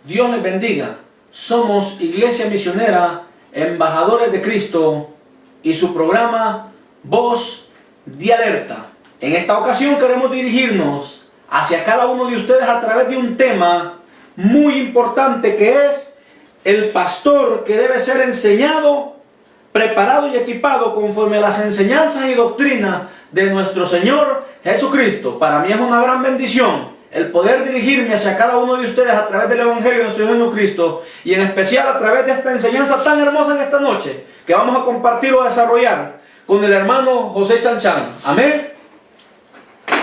Dios les bendiga. Somos Iglesia Misionera, Embajadores de Cristo y su programa Voz de Alerta. En esta ocasión queremos dirigirnos hacia cada uno de ustedes a través de un tema muy importante que es el pastor que debe ser enseñado, preparado y equipado conforme a las enseñanzas y doctrinas de nuestro Señor Jesucristo. Para mí es una gran bendición el poder dirigirme hacia cada uno de ustedes a través del Evangelio de nuestro Señor Jesucristo y en especial a través de esta enseñanza tan hermosa en esta noche que vamos a compartir o a desarrollar con el hermano José Chanchan. Amén.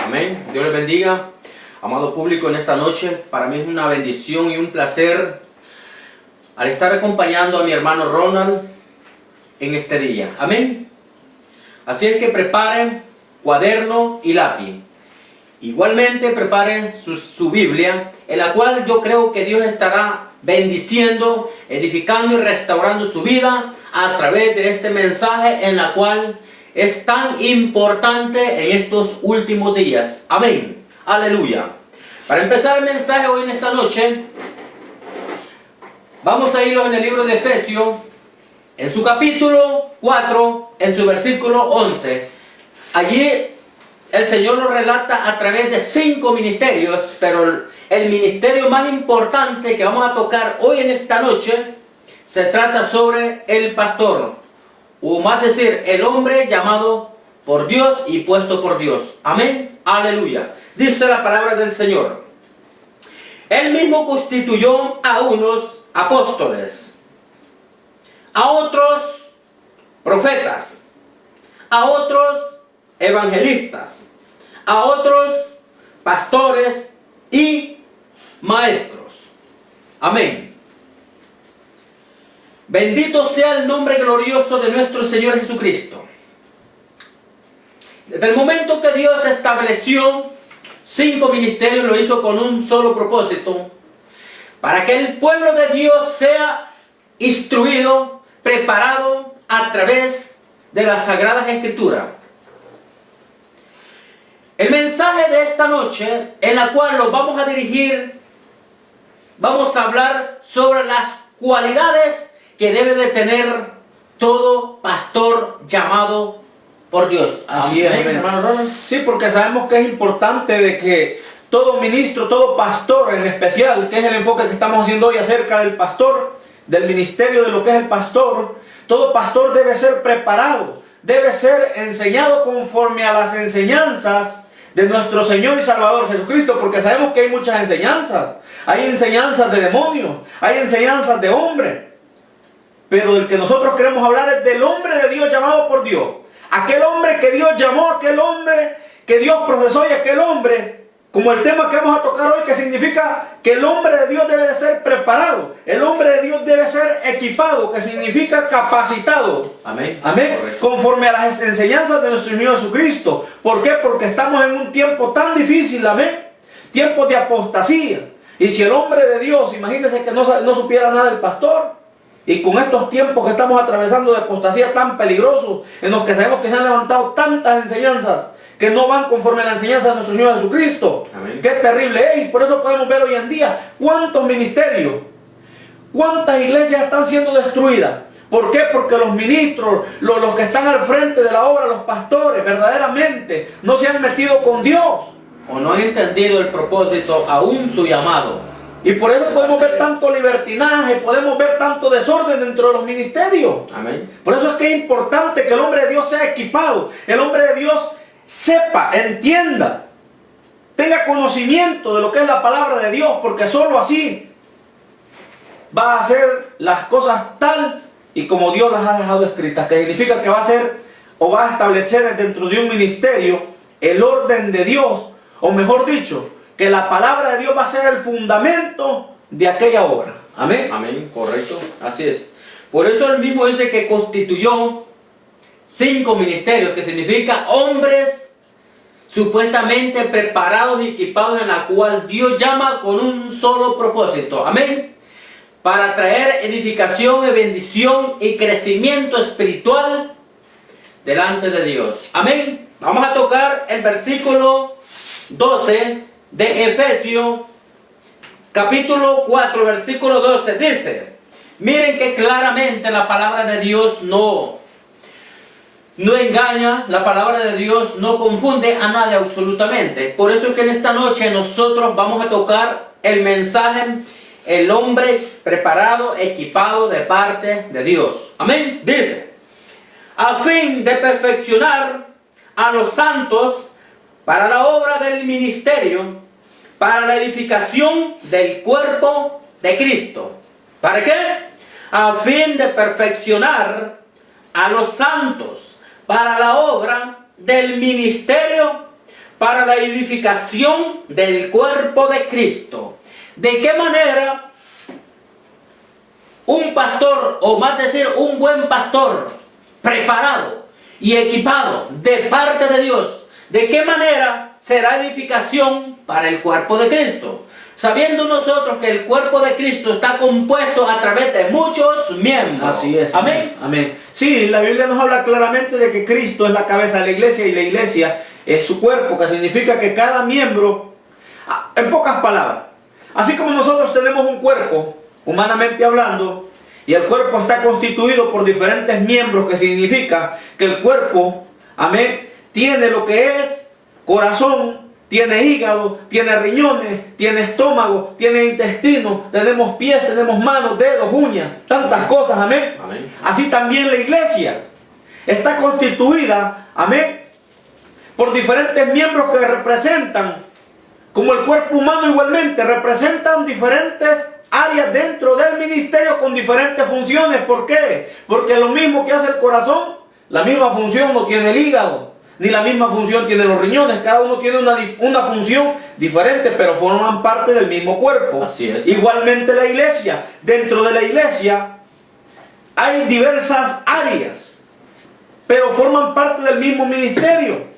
Amén. Dios les bendiga. Amado público, en esta noche para mí es una bendición y un placer al estar acompañando a mi hermano Ronald en este día. Amén. Así es que preparen cuaderno y lápiz. Igualmente preparen su Biblia, en la cual yo creo que Dios estará bendiciendo, edificando y restaurando su vida a través de este mensaje en la cual es tan importante en estos últimos días. Amén. Aleluya. Para empezar el mensaje hoy en esta noche, vamos a irlo en el libro de Efesios, en su capítulo 4, en su versículo 11. Allí el Señor nos relata a través de 5 ministerios, pero el ministerio más importante que vamos a tocar hoy en esta noche se trata sobre el pastor, o más decir, el hombre llamado por Dios y puesto por Dios. Amén. Aleluya. Dice la palabra del Señor: Él mismo constituyó a unos apóstoles, a otros profetas, a otros evangelistas, a otros pastores y maestros. Amén. Bendito sea el nombre glorioso de nuestro Señor Jesucristo. Desde el momento que Dios estableció 5 ministerios, lo hizo con un solo propósito: para que el pueblo de Dios sea instruido, preparado a través de las Sagradas Escrituras. El mensaje de esta noche, en la cual nos vamos a dirigir, vamos a hablar sobre las cualidades que debe de tener todo pastor llamado por Dios. Así es, amén, hermano Ronald. Sí, porque sabemos que es importante de que todo ministro, todo pastor en especial, que es el enfoque que estamos haciendo hoy acerca del pastor, del ministerio de lo que es el pastor, todo pastor debe ser preparado, debe ser enseñado conforme a las enseñanzas de nuestro Señor y Salvador Jesucristo, porque sabemos que hay muchas enseñanzas. Hay enseñanzas de demonios, hay enseñanzas de hombre, pero del que nosotros queremos hablar es del hombre de Dios llamado por Dios. Aquel hombre que Dios llamó, aquel hombre que Dios procesó, y aquel hombre, como el tema que vamos a tocar hoy, que significa que el hombre de Dios debe de ser preparado, el hombre de Dios debe ser equipado, que significa capacitado. Amén. Amén. Correcto. Conforme a las enseñanzas de nuestro Señor Jesucristo. ¿Por qué? Porque estamos en un tiempo tan difícil, amén. Tiempos de apostasía. Y si el hombre de Dios, imagínense que no supiera nada del pastor. Y con estos tiempos que estamos atravesando de apostasía tan peligrosos, en los que sabemos que se han levantado tantas enseñanzas que no van conforme a la enseñanza de nuestro Señor Jesucristo. Amén. Qué terrible es. Y por eso podemos ver hoy en día cuántos ministerios, cuántas iglesias están siendo destruidas. ¿Por qué? Porque los ministros, los que están al frente de la obra, los pastores, verdaderamente no se han metido con Dios. O no han entendido el propósito, aún su llamado. Y por eso podemos ver tanto libertinaje, podemos ver tanto desorden dentro de los ministerios. Amén. Por eso es que es importante que el hombre de Dios sea equipado, el hombre de Dios sepa, entienda, tenga conocimiento de lo que es la palabra de Dios, porque solo así va a hacer las cosas tal y como Dios las ha dejado escritas, que significa que va a hacer o va a establecer dentro de un ministerio el orden de Dios, o mejor dicho, que la palabra de Dios va a ser el fundamento de aquella obra. Amén. Amén, correcto, así es. Por eso él mismo dice que constituyó 5 ministerios, que significa hombres supuestamente preparados y equipados, en la cual Dios llama con un solo propósito. Amén. Para traer edificación y bendición y crecimiento espiritual delante de Dios. Amén. Vamos a tocar el versículo 12 de Efesios capítulo 4, versículo 12 dice, miren que claramente la palabra de Dios no engaña, la palabra de Dios no confunde a nadie absolutamente. Por eso es que en esta noche nosotros vamos a tocar el mensaje, el hombre preparado, equipado de parte de Dios. Amén. Dice, a fin de perfeccionar a los santos para la obra del ministerio, para la edificación del cuerpo de Cristo. ¿Para qué? A fin de perfeccionar a los santos para la obra del ministerio, para la edificación del cuerpo de Cristo. ¿De qué manera un pastor, o más decir, un buen pastor preparado y equipado de parte de Dios, de qué manera será edificación para el cuerpo de Cristo? Sabiendo nosotros que el cuerpo de Cristo está compuesto a través de muchos miembros. Así es. Amén. Amén. Sí, la Biblia nos habla claramente de que Cristo es la cabeza de la iglesia y la iglesia es su cuerpo, que significa que cada miembro, en pocas palabras, así como nosotros tenemos un cuerpo, humanamente hablando, y el cuerpo está constituido por diferentes miembros, que significa que el cuerpo, amén, tiene lo que es corazón, tiene hígado, tiene riñones, tiene estómago, tiene intestino, tenemos pies, tenemos manos, dedos, uñas, tantas cosas, amén. Amén. Así también la iglesia está constituida, amén, por diferentes miembros que representan, como el cuerpo humano igualmente, representan diferentes áreas dentro del ministerio con diferentes funciones. ¿Por qué? Porque lo mismo que hace el corazón, la misma función no tiene el hígado, ni la misma función tiene los riñones. Cada uno tiene una función diferente, pero forman parte del mismo cuerpo. Así es. Igualmente la iglesia. Dentro de la iglesia hay diversas áreas, pero forman parte del mismo ministerio.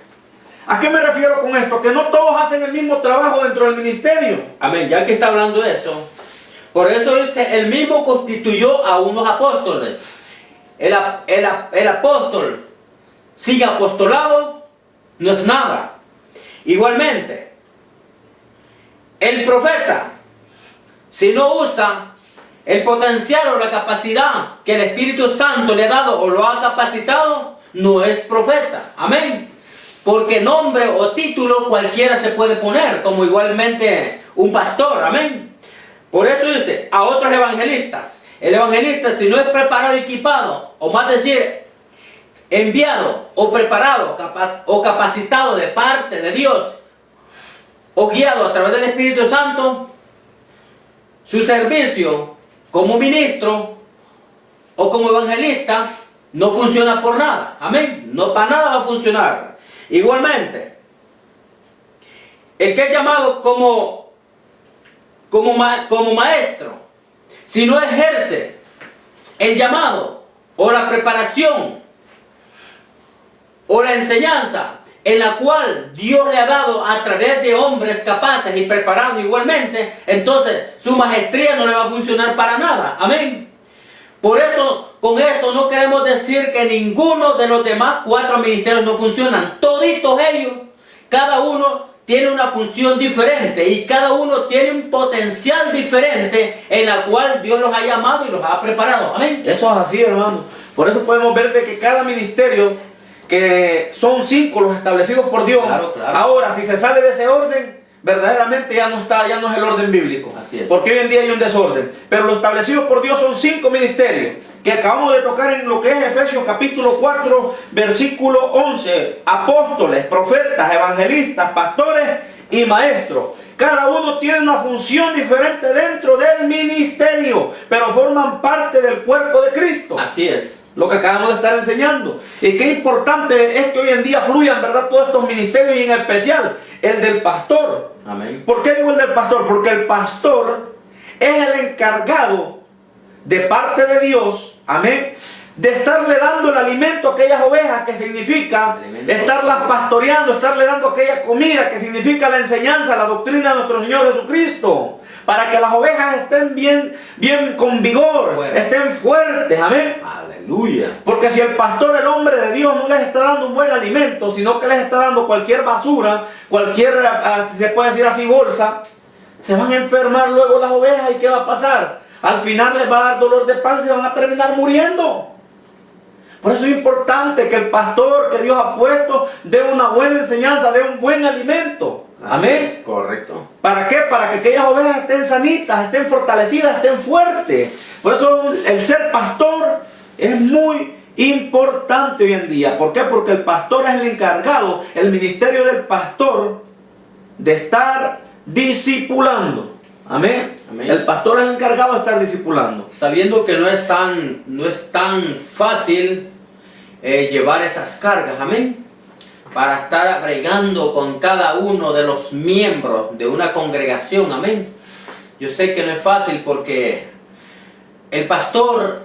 ¿A qué me refiero con esto? Que no todos hacen el mismo trabajo dentro del ministerio. Amén. Ya que está hablando de eso, por eso dice, él mismo constituyó a unos apóstoles. El apóstol sin apostolado no es nada. Igualmente, el profeta, si no usa el potencial o la capacidad que el Espíritu Santo le ha dado o lo ha capacitado, no es profeta. Amén. Porque nombre o título cualquiera se puede poner, como igualmente un pastor. Amén. Por eso dice, a otros evangelistas. El evangelista, si no es preparado y equipado, o más decir, enviado o preparado o capacitado de parte de Dios, o guiado a través del Espíritu Santo, su servicio como ministro o como evangelista no funciona por nada. Amén. No para nada va a funcionar. Igualmente, el que es llamado como maestro, si no ejerce el llamado o la preparación o la enseñanza en la cual Dios le ha dado a través de hombres capaces y preparados igualmente, entonces su maestría no le va a funcionar para nada. Amén. Por eso, con esto no queremos decir que ninguno de los demás 4 ministerios no funcionan. Toditos ellos, cada uno tiene una función diferente y cada uno tiene un potencial diferente en la cual Dios los ha llamado y los ha preparado. Amén. Eso es así, hermano. Por eso podemos ver de que cada ministerio, que son 5 los establecidos por Dios, Claro. ahora si se sale de ese orden, verdaderamente ya no es el orden bíblico. Así es. Porque hoy en día hay un desorden. Pero lo establecido por Dios son 5 ministerios que acabamos de tocar en lo que es Efesios capítulo 4, versículo 11. Apóstoles, profetas, evangelistas, pastores y maestros. Cada uno tiene una función diferente dentro del ministerio, pero forman parte del cuerpo de Cristo. Así es. Lo que acabamos de estar enseñando. Y qué importante es que hoy en día fluyan, ¿verdad?, todos estos ministerios, y en especial el del pastor. Amén. ¿Por qué digo el del pastor? Porque el pastor es el encargado de parte de Dios, amén, de estarle dando el alimento a aquellas ovejas, que significa estarlas pastoreando, estarle dando aquella comida, que significa la enseñanza, la doctrina de nuestro Señor Jesucristo, para que las ovejas estén bien con vigor, estén fuertes, amén. Aleluya. Porque si el pastor, el hombre de Dios, no les está dando un buen alimento, sino que les está dando cualquier basura, cualquier, se puede decir así, bolsa, Se van a enfermar luego las ovejas, ¿y qué va a pasar? Al final les va a dar dolor de panza y van a terminar muriendo. Por eso es importante que el pastor que Dios ha puesto dé una buena enseñanza, dé un buen alimento. Amén. Es correcto. ¿Para qué? Para que aquellas ovejas estén sanitas, estén fortalecidas, estén fuertes. Por eso el ser pastor es muy importante hoy en día. ¿Por qué? Porque el pastor es el encargado, el ministerio del pastor, de estar discipulando. Amén. Amén. El pastor es el encargado de estar discipulando. Sabiendo que no es tan fácil llevar esas cargas, amén, para estar bregando con cada uno de los miembros de una congregación, amén. Yo sé que no es fácil porque el pastor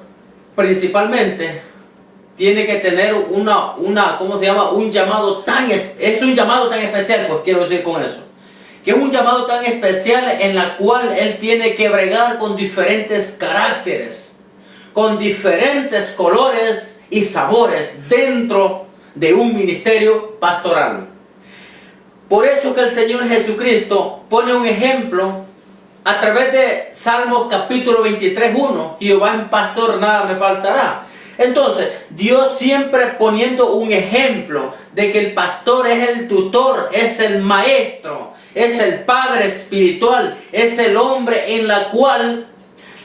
principalmente tiene que tener ¿cómo se llama? Un llamado es un llamado tan especial, pues quiero decir con eso. Que es un llamado tan especial en la cual él tiene que bregar con diferentes caracteres, con diferentes colores y sabores dentro de un ministerio pastoral. Por eso que el Señor Jesucristo pone un ejemplo a través de Salmos capítulo 23:1. Jehová es pastor, nada me faltará. Entonces, Dios siempre poniendo un ejemplo de que el pastor es el tutor, es el maestro, es el padre espiritual, es el hombre en la cual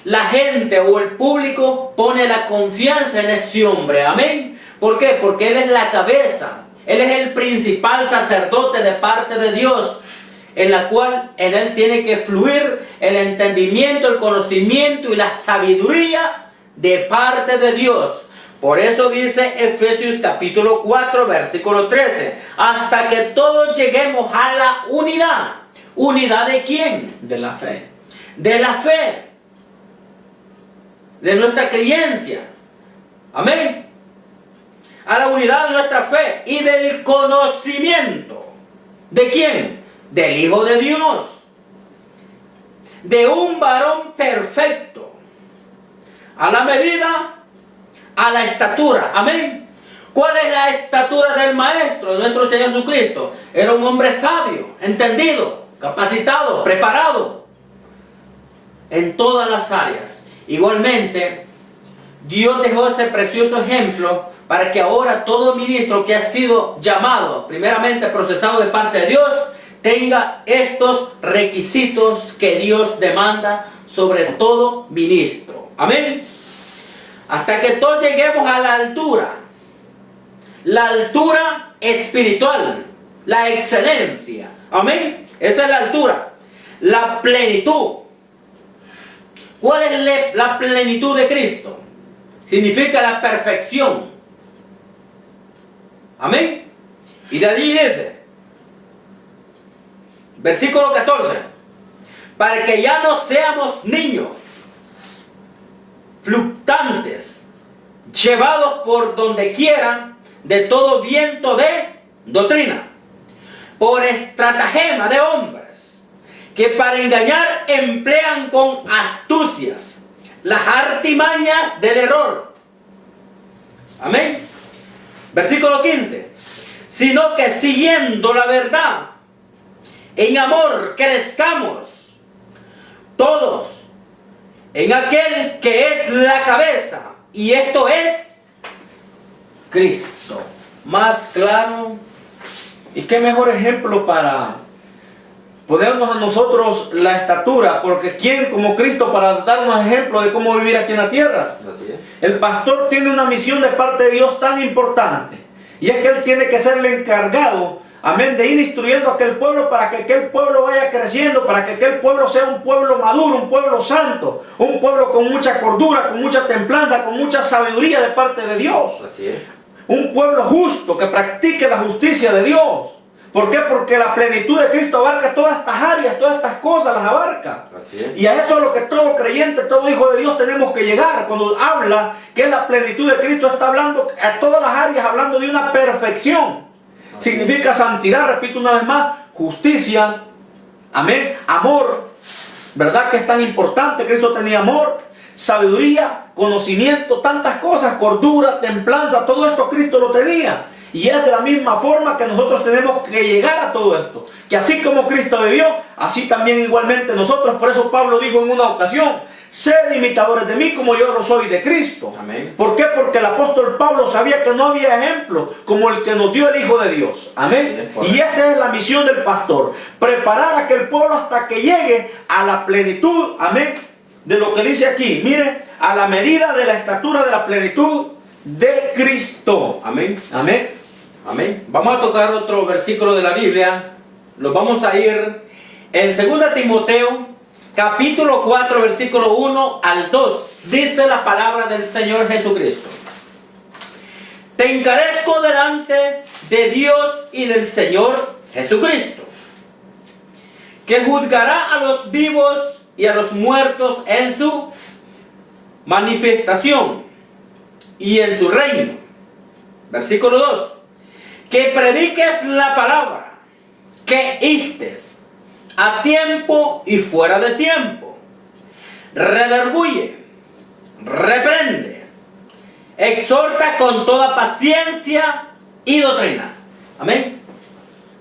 la gente o el público pone la confianza en ese hombre. Amén. ¿Por qué? Porque Él es la cabeza. Él es el principal sacerdote de parte de Dios, en la cual en Él tiene que fluir el entendimiento, el conocimiento y la sabiduría de parte de Dios. Por eso dice Efesios capítulo 4 versículo 13, hasta que todos lleguemos a la unidad. ¿Unidad de quién? De la fe. De la fe, de nuestra creencia. Amén. A la unidad de nuestra fe y del conocimiento. ¿De quién? Del Hijo de Dios. De un varón perfecto, a la medida, a la estatura. Amén. ¿Cuál es la estatura del Maestro, de nuestro Señor Jesucristo? Era un hombre sabio, entendido, capacitado, preparado en todas las áreas. Igualmente, Dios dejó ese precioso ejemplo para que ahora todo ministro que ha sido llamado, primeramente procesado de parte de Dios, tenga estos requisitos que Dios demanda sobre todo ministro. Amén. Hasta que todos lleguemos a la altura espiritual, la excelencia. Amén. Esa es la altura, la plenitud. ¿Cuál es la plenitud de Cristo? Significa la perfección. Amén. Y de allí dice, versículo 14, para que ya no seamos niños fluctuantes, llevados por donde quiera de todo viento de doctrina, por estratagema de hombres, que para engañar emplean con astucias las artimañas del error. Amén. Versículo 15, sino que siguiendo la verdad, en amor crezcamos todos en aquel que es la cabeza, y esto es Cristo. Más claro. ¿Y qué mejor ejemplo para ponernos a nosotros la estatura? Porque ¿quién como Cristo para darnos ejemplo de cómo vivir aquí en la tierra? Así es. El pastor tiene una misión de parte de Dios tan importante, y es que él tiene que ser el encargado, amén, de ir instruyendo a aquel pueblo para que aquel pueblo vaya creciendo, para que aquel pueblo sea un pueblo maduro, un pueblo santo, un pueblo con mucha cordura, con mucha templanza, con mucha sabiduría de parte de Dios. Así es. Un pueblo justo que practique la justicia de Dios. ¿Por qué? Porque la plenitud de Cristo abarca todas estas áreas, todas estas cosas las abarca. Así es. Y a eso es lo que todo creyente, todo hijo de Dios tenemos que llegar. Cuando habla que es la plenitud de Cristo, está hablando a todas las áreas, hablando de una perfección. Significa santidad, repito una vez más, justicia, amén, amor, ¿verdad? Que es tan importante. Cristo tenía amor, sabiduría, conocimiento, tantas cosas, cordura, templanza, todo esto Cristo lo tenía. Y es de la misma forma que nosotros tenemos que llegar a todo esto. Que así como Cristo vivió, así también igualmente nosotros. Por eso Pablo dijo en una ocasión: sed imitadores de mí como yo lo soy de Cristo. Amén. ¿Por qué? Porque el apóstol Pablo sabía que no había ejemplo como el que nos dio el Hijo de Dios. Amén. Sí, y esa es la misión del pastor: preparar a aquel pueblo hasta que llegue a la plenitud. Amén. De lo que dice aquí, mire, a la medida de la estatura de la plenitud de Cristo. Amén. Amén. Amén. Vamos a tocar otro versículo de la Biblia. Nos vamos a ir en 2 Timoteo, capítulo 4, versículo 1 al 2. Dice la palabra del Señor Jesucristo: te encarezco delante de Dios y del Señor Jesucristo, que juzgará a los vivos y a los muertos en su manifestación y en su reino. Versículo 2. Que prediques la palabra, que instes a tiempo y fuera de tiempo, redarguye, reprende, exhorta con toda paciencia y doctrina. Amén.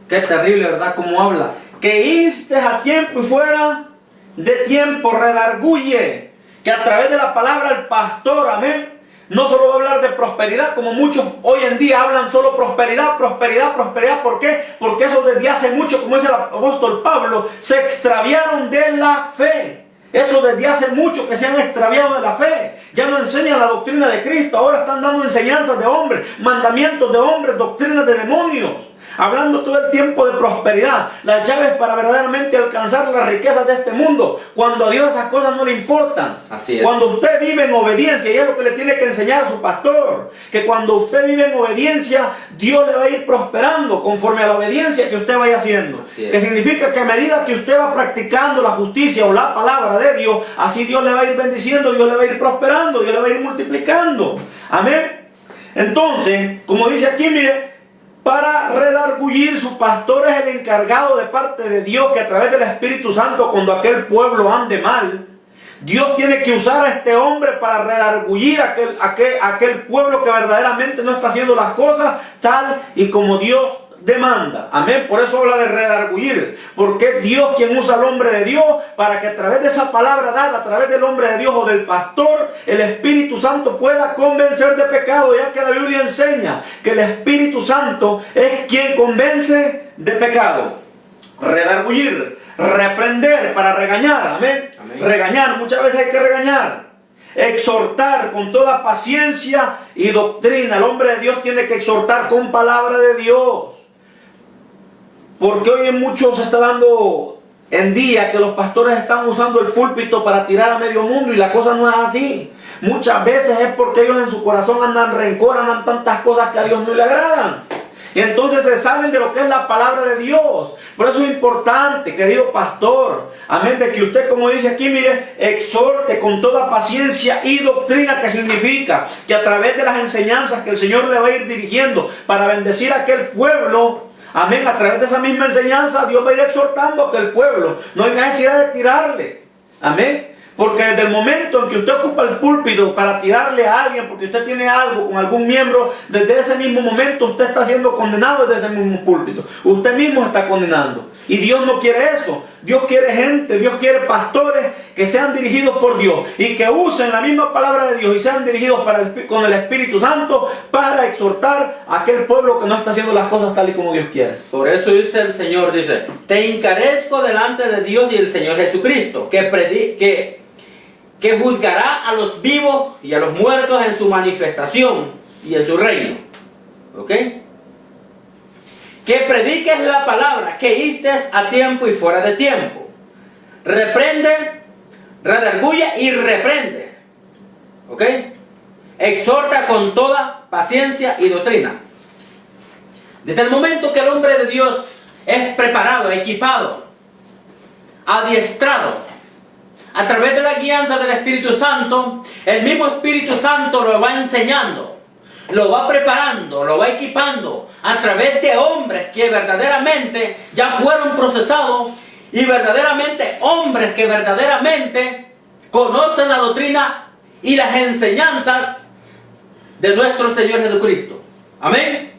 Qué terrible, ¿verdad? Cómo habla. Que instes a tiempo y fuera de tiempo, redarguye. Que a través de la palabra el pastor, amén, no solo va a hablar de prosperidad, como muchos hoy en día hablan solo prosperidad, prosperidad, prosperidad. ¿Por qué? Porque eso desde hace mucho, como dice el apóstol Pablo, se extraviaron de la fe. Eso desde hace mucho que se han extraviado de la fe. Ya no enseñan la doctrina de Cristo. Ahora están dando enseñanzas de hombres, mandamientos de hombres, doctrinas de demonios. Hablando todo el tiempo de prosperidad, las llaves para verdaderamente alcanzar las riquezas de este mundo, cuando a Dios esas cosas no le importan. Así es. Cuando usted vive en obediencia, y es lo que le tiene que enseñar a su pastor, que cuando usted vive en obediencia, Dios le va a ir prosperando conforme a la obediencia que usted vaya haciendo. Que significa que a medida que usted va practicando la justicia o la palabra de Dios, así Dios le va a ir bendiciendo, Dios le va a ir prosperando, Dios le va a ir multiplicando. Amén. Entonces, como dice aquí, mire, para redarguir, su pastor es el encargado de parte de Dios, que a través del Espíritu Santo, cuando aquel pueblo ande mal, Dios tiene que usar a este hombre para redarguir a aquel pueblo que verdaderamente no está haciendo las cosas tal y como Dios demanda. Amén. Por eso habla de redarguir, porque es Dios quien usa al hombre de Dios para que a través de esa palabra dada, a través del hombre de Dios o del pastor, el Espíritu Santo pueda convencer de pecado, ya que la Biblia enseña que el Espíritu Santo es quien convence de pecado. Redarguir, reprender, para regañar. Amén. Amén. Regañar, muchas veces hay que regañar. Exhortar con toda paciencia y doctrina. El hombre de Dios tiene que exhortar con palabra de Dios. Porque hoy en muchos se está dando en día que los pastores están usando el púlpito para tirar a medio mundo, y la cosa no es así. Muchas veces es porque ellos en su corazón andan rencor, andan tantas cosas que a Dios no le agradan. Y entonces se salen de lo que es la palabra de Dios. Por eso es importante, querido pastor, amén, de que usted, como dice aquí, mire, exhorte con toda paciencia y doctrina, que significa que a través de las enseñanzas que el Señor le va a ir dirigiendo para bendecir a aquel pueblo, amén, a través de esa misma enseñanza Dios va a ir exhortando a aquel pueblo. No hay necesidad de tirarle, amén. Porque desde el momento en que usted ocupa el púlpito para tirarle a alguien, porque usted tiene algo con algún miembro, desde ese mismo momento usted está siendo condenado desde ese mismo púlpito. Usted mismo está condenando. Y Dios no quiere eso. Dios quiere gente, Dios quiere pastores que sean dirigidos por Dios y que usen la misma palabra de Dios y sean dirigidos con el Espíritu Santo para exhortar a aquel pueblo que no está haciendo las cosas tal y como Dios quiere. Por eso dice el Señor, dice, te encarezco delante de Dios y el Señor Jesucristo, que juzgará a los vivos y a los muertos en su manifestación y en su reino. ¿Ok? Que prediques la palabra, que instes a tiempo y fuera de tiempo. Reprende, redarguye y reprende. ¿Ok? Exhorta con toda paciencia y doctrina. Desde el momento que el hombre de Dios es preparado, equipado, adiestrado, a través de la guianza del Espíritu Santo, el mismo Espíritu Santo lo va enseñando, lo va preparando, lo va equipando a través de hombres que verdaderamente ya fueron procesados y verdaderamente hombres que verdaderamente conocen la doctrina y las enseñanzas de nuestro Señor Jesucristo. Amén.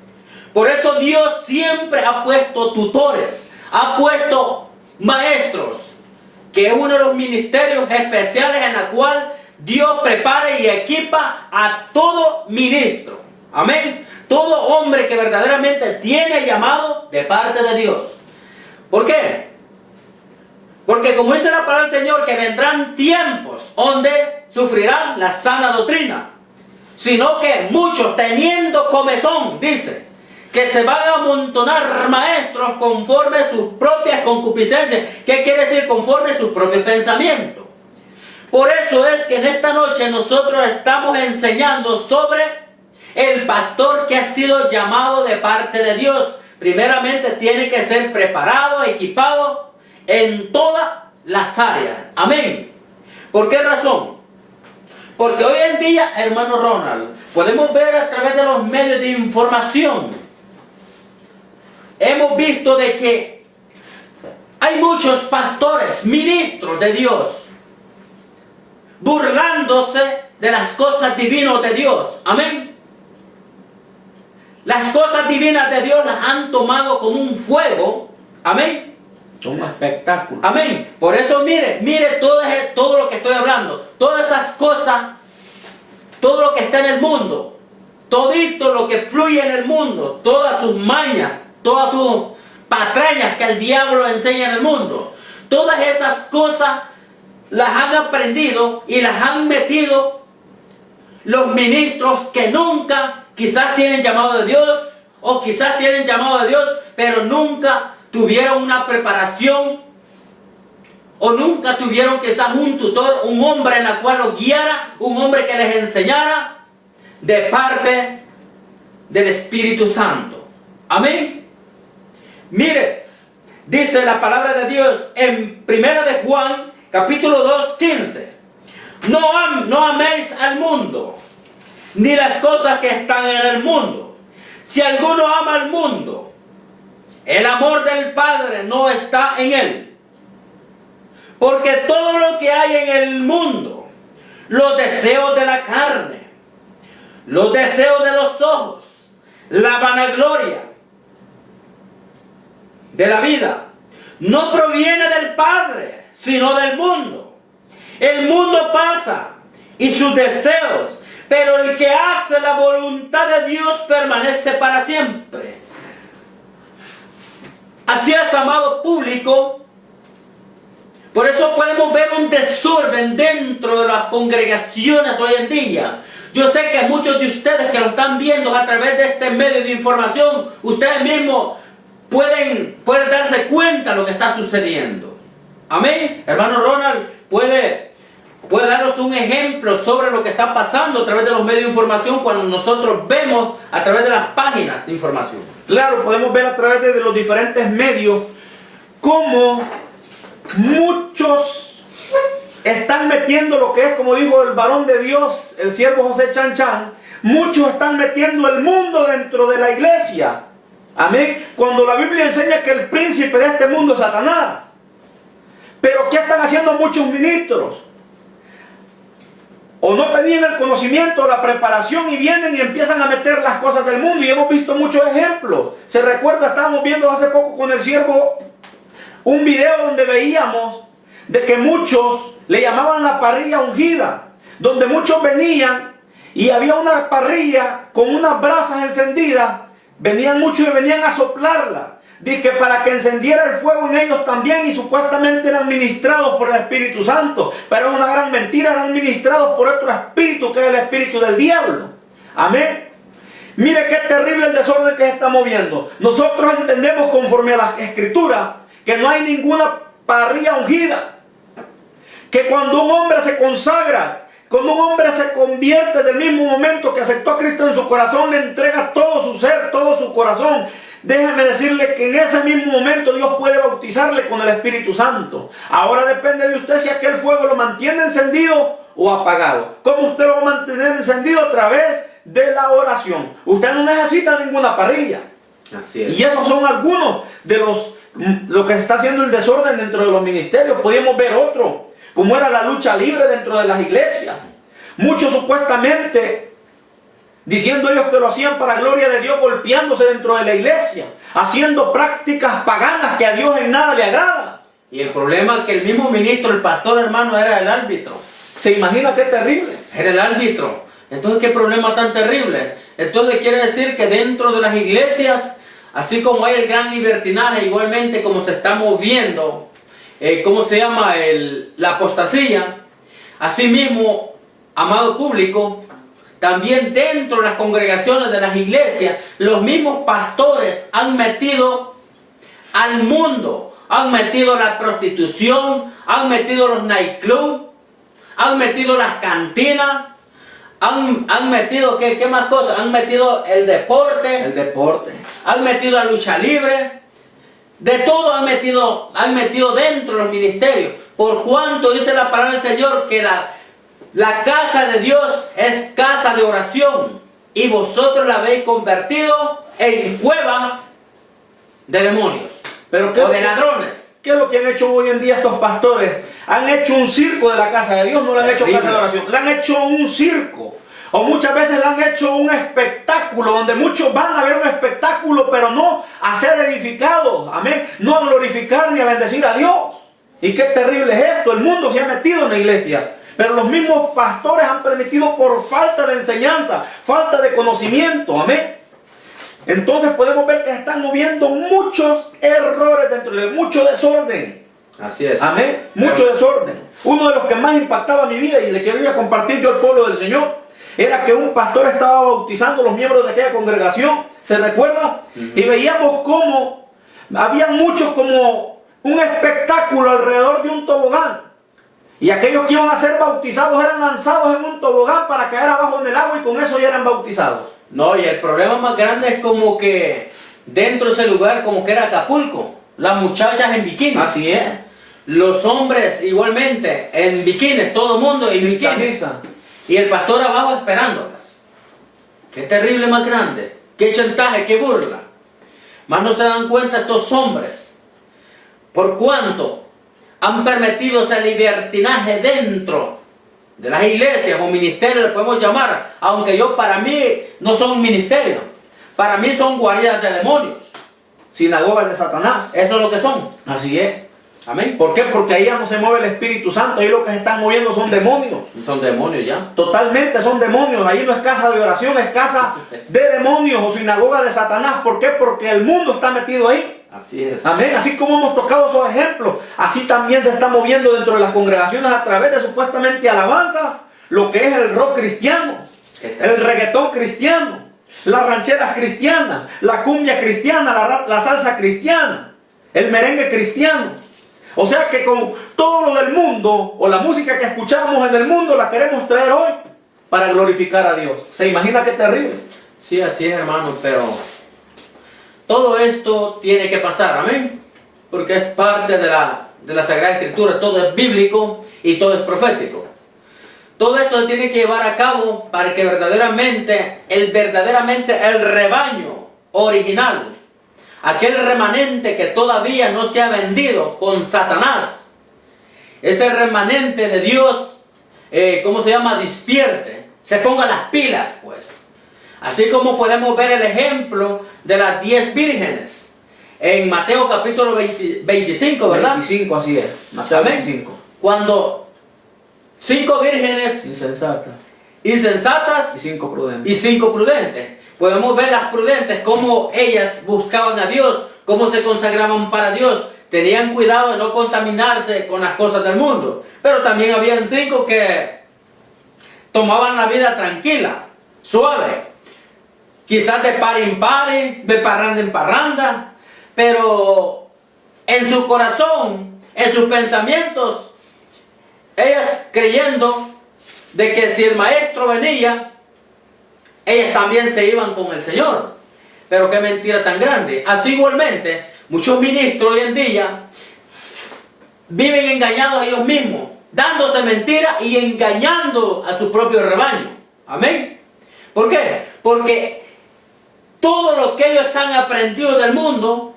Por eso Dios siempre ha puesto tutores, ha puesto maestros, que es uno de los ministerios especiales en la cual Dios prepara y equipa a todo ministro. Amén. Todo hombre que verdaderamente tiene llamado de parte de Dios. ¿Por qué? Porque como dice la palabra del Señor, que vendrán tiempos donde sufrirán la sana doctrina. Sino que muchos teniendo comezón, dice, que se van a amontonar maestros conforme a sus propias concupiscencias. ¿Qué quiere decir? Conforme a sus propios pensamientos. Por eso es que en esta noche nosotros estamos enseñando sobre el pastor que ha sido llamado de parte de Dios. Primeramente tiene que ser preparado, equipado en todas las áreas. Amén. ¿Por qué razón? Porque hoy en día, hermano Ronald, podemos ver a través de los medios de información, hemos visto de que hay muchos pastores, ministros de Dios, burlándose de las cosas divinas de Dios. Amén. Las cosas divinas de Dios las han tomado como un fuego. Amén. Un espectáculo. Amén. Por eso mire todo lo que estoy hablando. Todas esas cosas, todo lo que está en el mundo, todito lo que fluye en el mundo, todas sus mañas, todas sus patrañas que el diablo enseña en el mundo, todas esas cosas las han aprendido y las han metido los ministros que nunca quizás tienen llamado de Dios, o quizás tienen llamado de Dios, pero nunca tuvieron una preparación, o nunca tuvieron quizás un tutor, un hombre en el cual los guiara, un hombre que les enseñara de parte del Espíritu Santo. Amén. Mire, dice la palabra de Dios en 1 de Juan, capítulo 2, 15. No améis al mundo, ni las cosas que están en el mundo. Si alguno ama al mundo, el amor del Padre no está en él. Porque todo lo que hay en el mundo, los deseos de la carne, los deseos de los ojos, la vanagloria de la vida, no proviene del Padre, sino del mundo. El mundo pasa y sus deseos, pero el que hace la voluntad de Dios permanece para siempre. Así es, amado público. Por eso podemos ver un desorden dentro de las congregaciones hoy en día. Yo sé que muchos de ustedes que lo están viendo a través de este medio de información, ustedes mismos pueden darse cuenta de lo que está sucediendo. Amén. Hermano Ronald, puede darnos un ejemplo sobre lo que está pasando a través de los medios de información cuando nosotros vemos a través de las páginas de información. Claro, podemos ver a través de los diferentes medios cómo muchos están metiendo lo que es, como dijo el varón de Dios, el siervo José Chan Chan, muchos están metiendo el mundo dentro de la iglesia. Amén. Cuando la Biblia enseña que el príncipe de este mundo es Satanás. Pero ¿qué están haciendo muchos ministros? O no tenían el conocimiento, la preparación, y vienen y empiezan a meter las cosas del mundo. Y hemos visto muchos ejemplos. Se recuerda, estábamos viendo hace poco con el siervo un video donde veíamos de que muchos le llamaban la parrilla ungida, donde muchos venían y había una parrilla con unas brasas encendidas. Venían muchos y venían a soplarla. Dice para que encendiera el fuego en ellos también, y supuestamente eran ministrados por el Espíritu Santo. Pero es una gran mentira, eran ministrados por otro espíritu que es el espíritu del diablo. Amén. Mire qué terrible el desorden que se está moviendo. Nosotros entendemos conforme a la Escritura que no hay ninguna parrilla ungida. Que cuando un hombre se consagra, cuando un hombre se convierte del mismo momento que aceptó a Cristo en su corazón, le entrega todo su ser, todo su corazón. Déjeme decirle que en ese mismo momento Dios puede bautizarle con el Espíritu Santo. Ahora depende de usted si aquel fuego lo mantiene encendido o apagado. ¿Cómo usted lo va a mantener encendido? A través de la oración. Usted no necesita ninguna parrilla. Así es. Y esos son algunos de lo que se está haciendo el desorden dentro de los ministerios. Podríamos ver otro, como era la lucha libre dentro de las iglesias. Muchos supuestamente diciendo ellos que lo hacían para gloria de Dios, golpeándose dentro de la iglesia, haciendo prácticas paganas que a Dios en nada le agrada. Y el problema es que el mismo ministro, el pastor, hermano, era el árbitro. ¿Se imagina qué terrible? Era el árbitro. Entonces, qué problema tan terrible. Entonces quiere decir que dentro de las iglesias, así como hay el gran libertinaje, igualmente como se está moviendo, ¿cómo se llama? La apostasía. Asimismo, amado público, también dentro de las congregaciones de las iglesias, los mismos pastores han metido al mundo, han metido la prostitución, han metido los nightclubs, han metido las cantinas, han metido, ¿qué más cosas? Han metido el deporte. El deporte. Han metido la lucha libre. De todo han metido dentro de los ministerios. Por cuanto dice la palabra del Señor que la casa de Dios es casa de oración. Y vosotros la habéis convertido en cueva de demonios. Pero o de ladrones. ¿Qué es lo que han hecho hoy en día estos pastores? Han hecho un circo de la casa de Dios, no le han hecho casa de oración, le han hecho un circo. O muchas veces le han hecho un espectáculo, donde muchos van a ver un espectáculo, pero no a ser edificados, amén, no a glorificar ni a bendecir a Dios. Y qué terrible es esto, el mundo se ha metido en la iglesia, pero los mismos pastores han permitido por falta de enseñanza, falta de conocimiento, amén. Entonces podemos ver que se están moviendo muchos errores dentro de mucho desorden. Así es. Amén. Mucho desorden. Uno de los que más impactaba mi vida y le quería compartir yo al pueblo del Señor era que un pastor estaba bautizando a los miembros de aquella congregación. ¿Se recuerda? Y veíamos cómo había muchos como un espectáculo alrededor de un tobogán. Y aquellos que iban a ser bautizados eran lanzados en un tobogán para caer abajo en el agua y con eso ya eran bautizados. No, y el problema más grande es como que dentro de ese lugar, como que era Acapulco, las muchachas en bikinis. Así es. Los hombres igualmente en bikinis, todo el mundo en bikinis. Camisa. Y el pastor abajo esperándolas. Qué terrible más grande, qué chantaje, qué burla. Más no se dan cuenta estos hombres, por cuanto han permitido ese libertinaje dentro de las iglesias o ministerios, le podemos llamar, aunque para mí no son ministerios, para mí son guaridas de demonios, sinagogas de Satanás. Eso es lo que son. Así es. Amén. ¿Por qué? Porque ahí ya no se mueve el Espíritu Santo, ahí lo que se están moviendo son demonios. Son demonios ya. Totalmente son demonios, ahí no es casa de oración, es casa de demonios o sinagoga de Satanás. ¿Por qué? Porque el mundo está metido ahí. Así es. Amén. Así como hemos tocado esos ejemplos, así también se está moviendo dentro de las congregaciones a través de supuestamente alabanza, lo que es el rock cristiano, el reggaetón cristiano, las rancheras cristianas, la cumbia cristiana, la salsa cristiana, el merengue cristiano. O sea que con todo lo del mundo o la música que escuchamos en el mundo la queremos traer hoy para glorificar a Dios. ¿Se imagina qué terrible? Sí, así es, hermano, pero todo esto tiene que pasar, amén, porque es parte de la Sagrada Escritura, todo es bíblico y todo es profético. Todo esto se tiene que llevar a cabo para que verdaderamente el rebaño original, aquel remanente que todavía no se ha vendido con Satanás, ese remanente de Dios, ¿cómo se llama? Despierte, se ponga las pilas, pues. Así como podemos ver el ejemplo de las 10 vírgenes en Mateo capítulo 25, ¿verdad? 25, así es. Mateo 25. Cuando 5 vírgenes insensatas y 5 prudentes. Y 5 prudentes. Podemos ver las prudentes, cómo ellas buscaban a Dios, cómo se consagraban para Dios. Tenían cuidado de no contaminarse con las cosas del mundo. Pero también habían 5 que tomaban la vida tranquila, suave. Quizás de par en par, de parranda en parranda. Pero en su corazón, en sus pensamientos, ellas creyendo de que si el maestro venía, ellas también se iban con el Señor. Pero qué mentira tan grande. Así igualmente, muchos ministros hoy en día viven engañados a ellos mismos, dándose mentiras y engañando a su propio rebaño. Amén. ¿Por qué? Porque todo lo que ellos han aprendido del mundo,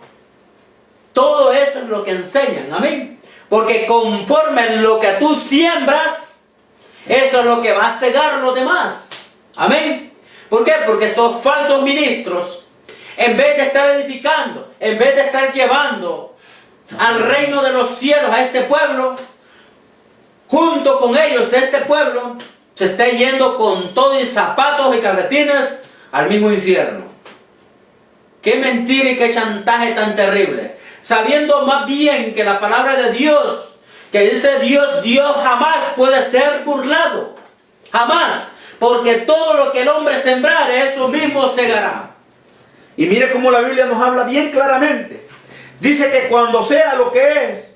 todo eso es lo que enseñan. Amén. Porque conforme lo que tú siembras, eso es lo que va a cegar los demás. Amén. ¿Por qué? Porque estos falsos ministros, en vez de estar edificando, en vez de estar llevando al reino de los cielos a este pueblo, junto con ellos este pueblo se está yendo con todo y zapatos y calcetines al mismo infierno. Qué mentira y qué chantaje tan terrible. Sabiendo más bien que la palabra de Dios, que dice Dios jamás puede ser burlado. Jamás. Porque todo lo que el hombre sembrare, eso mismo segará. Y mire cómo la Biblia nos habla bien claramente. Dice que cuando sea lo que es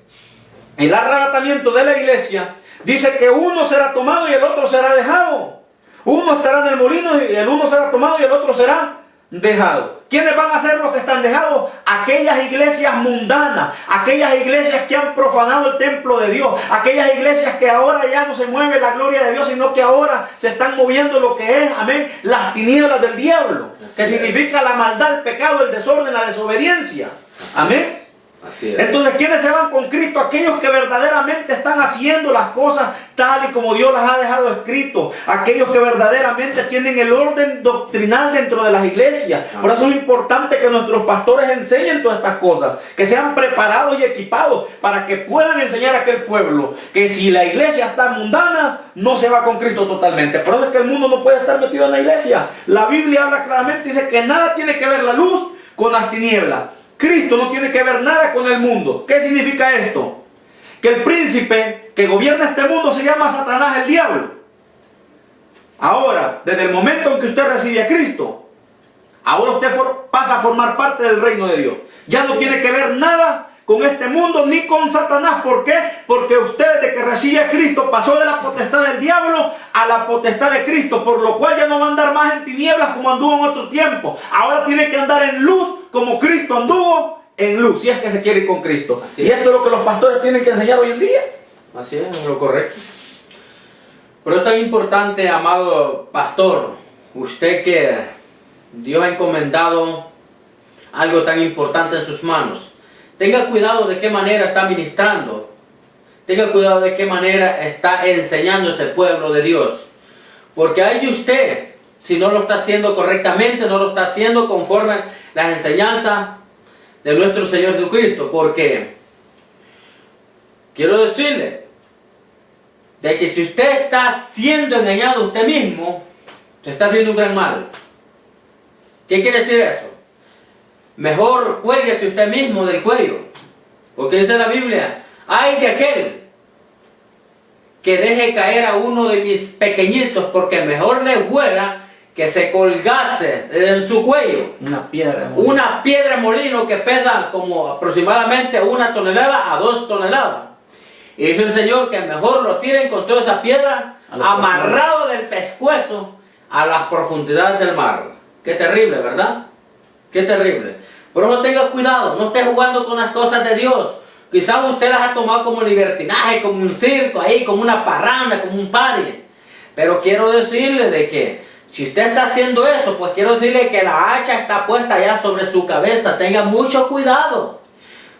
el arrebatamiento de la iglesia, dice que uno será tomado y el otro será dejado. Uno estará en el molino y el uno será tomado y el otro será dejado. ¿Quiénes van a ser los que están dejados? Aquellas iglesias mundanas, aquellas iglesias que han profanado el templo de Dios, aquellas iglesias que ahora ya no se mueve la gloria de Dios, sino que ahora se están moviendo lo que es, amén, las tinieblas del diablo, que significa la maldad, el pecado, el desorden, la desobediencia. Amén. Así es. Entonces, ¿quiénes se van con Cristo? Aquellos que verdaderamente están haciendo las cosas tal y como Dios las ha dejado escrito. Aquellos que verdaderamente tienen el orden doctrinal dentro de las iglesias. Por eso es importante que nuestros pastores enseñen todas estas cosas. Que sean preparados y equipados para que puedan enseñar a aquel pueblo que si la iglesia está mundana, no se va con Cristo totalmente. Por eso es que el mundo no puede estar metido en la iglesia. La Biblia habla claramente, dice que nada tiene que ver la luz con las tinieblas. Cristo no tiene que ver nada con el mundo. ¿Qué significa esto? Que el príncipe que gobierna este mundo se llama Satanás, el diablo. Ahora, desde el momento en que usted recibe a Cristo, ahora usted pasa a formar parte del reino de Dios. Ya no tiene que ver nada con este mundo ni con Satanás. ¿Por qué? Porque usted desde que recibe a Cristo pasó de la potestad del diablo a la potestad de Cristo, por lo cual ya no va a andar más en tinieblas como anduvo en otro tiempo. Ahora tiene que andar en luz como Cristo anduvo en luz, si es que se quiere ir con Cristo. Y esto es lo que los pastores tienen que enseñar hoy en día. Así es lo correcto. Pero es tan importante, amado pastor, usted que Dios ha encomendado algo tan importante en sus manos. Tenga cuidado de qué manera está ministrando. Tenga cuidado de qué manera está enseñando ese pueblo de Dios. Porque hay de usted, si no lo está haciendo correctamente, no lo está haciendo conforme a las enseñanzas de nuestro Señor Jesucristo. Porque quiero decirle de que si usted está siendo engañado a usted mismo, se está haciendo un gran mal. ¿Qué quiere decir eso? Mejor cuélguese usted mismo del cuello. Porque dice la Biblia, ay de aquel que deje caer a uno de mis pequeñitos, porque mejor le fuera que se colgase en su cuello Una piedra de molino. una piedra de molino que pesa como aproximadamente 1 tonelada a 2 toneladas. Y dice el Señor que mejor lo tiren con toda esa piedra amarrado del pescuezo a las profundidades del mar. Qué terrible, ¿verdad? Qué terrible. Por eso tenga cuidado, no esté jugando con las cosas de Dios. Quizás usted las ha tomado como libertinaje, como un circo ahí, como una parranda, como un party. Pero quiero decirle de que si usted está haciendo eso, pues quiero decirle que la hacha está puesta ya sobre su cabeza. Tenga mucho cuidado.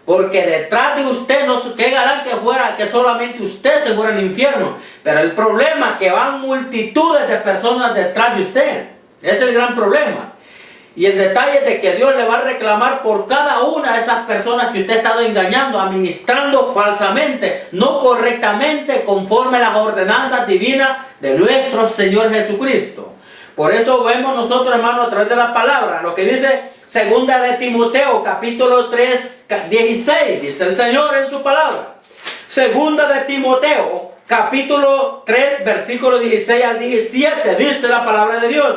Porque detrás de usted, no qué galán que fuera, que solamente usted se fuera al infierno. Pero el problema es que van multitudes de personas detrás de usted. Ese es el gran problema. Y el detalle es de que Dios le va a reclamar por cada una de esas personas que usted ha estado engañando, administrando falsamente, no correctamente, conforme a las ordenanzas divinas de nuestro Señor Jesucristo. Por eso vemos nosotros, hermanos, a través de la palabra, lo que dice Segunda de Timoteo, capítulo 3, 16, dice el Señor en su palabra. Segunda de Timoteo, capítulo 3, versículo 16 al 17, dice la palabra de Dios.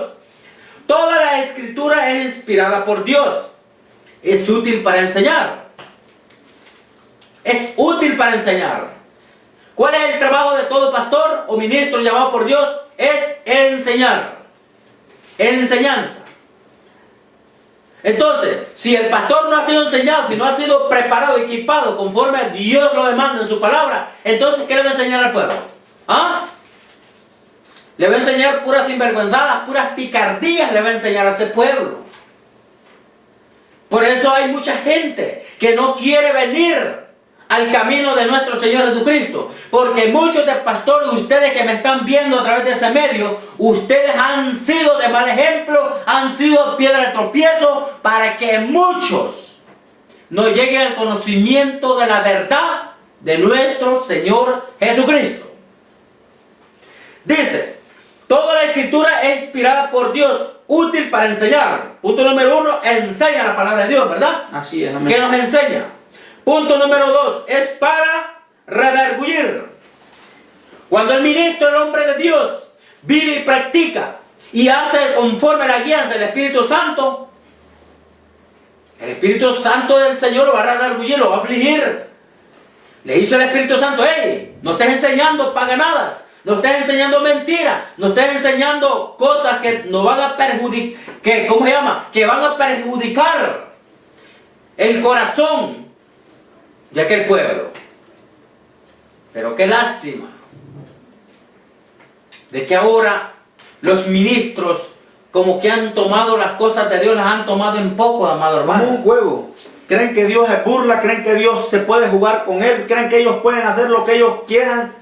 Toda la escritura es inspirada por Dios. Es útil para enseñar. Es útil para enseñar. ¿Cuál es el trabajo de todo pastor o ministro llamado por Dios? Es enseñar. Enseñanza. Entonces, si el pastor no ha sido enseñado, si no ha sido preparado, equipado, conforme a Dios lo demanda en su palabra, entonces, ¿qué le va a enseñar al pueblo? ¿Ah? Le va a enseñar puras sinvergüenzadas, puras picardías le va a enseñar a ese pueblo. Por eso hay mucha gente que no quiere venir al camino de nuestro Señor Jesucristo. Porque muchos de pastores, ustedes que me están viendo a través de ese medio, ustedes han sido de mal ejemplo, han sido piedra de tropiezo para que muchos no lleguen al conocimiento de la verdad de nuestro Señor Jesucristo. Dice, toda la escritura es inspirada por Dios, útil para enseñar. Punto número 1, enseña la palabra de Dios, ¿verdad? Así es, amén. ¿Qué nos enseña? Punto número 2, es para redarguir. Cuando el ministro, el hombre de Dios, vive y practica y hace conforme a la guía del Espíritu Santo, el Espíritu Santo del Señor lo va a redarguir, lo va a afligir. Le dice el Espíritu Santo, hey, no estés enseñando paganadas, no estés enseñando mentiras, no estés enseñando cosas que nos van a perjudicar, que van a perjudicar el corazón de aquel pueblo. Pero qué lástima de que ahora los ministros como que han tomado las cosas de Dios, las han tomado en poco, amado hermano. Como un juego. Creen que Dios es burla, creen que Dios se puede jugar con él, creen que ellos pueden hacer lo que ellos quieran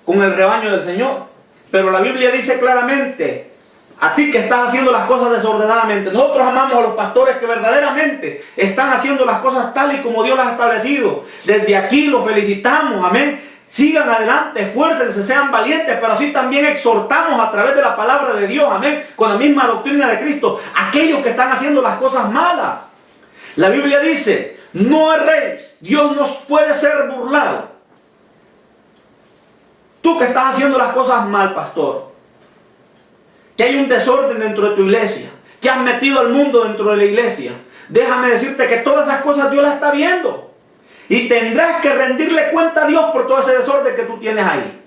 con el rebaño del Señor. Pero la Biblia dice claramente, a ti que estás haciendo las cosas desordenadamente, nosotros amamos a los pastores que verdaderamente están haciendo las cosas tal y como Dios las ha establecido. Desde aquí los felicitamos, amén. Sigan adelante, esfuércense, sean valientes, pero así también exhortamos a través de la palabra de Dios, amén, con la misma doctrina de Cristo, aquellos que están haciendo las cosas malas. La Biblia dice, no erréis, Dios no puede ser burlado. Tú que estás haciendo las cosas mal, pastor, que hay un desorden dentro de tu iglesia, que has metido al mundo dentro de la iglesia, déjame decirte que todas esas cosas Dios las está viendo. Y tendrás que rendirle cuenta a Dios por todo ese desorden que tú tienes ahí.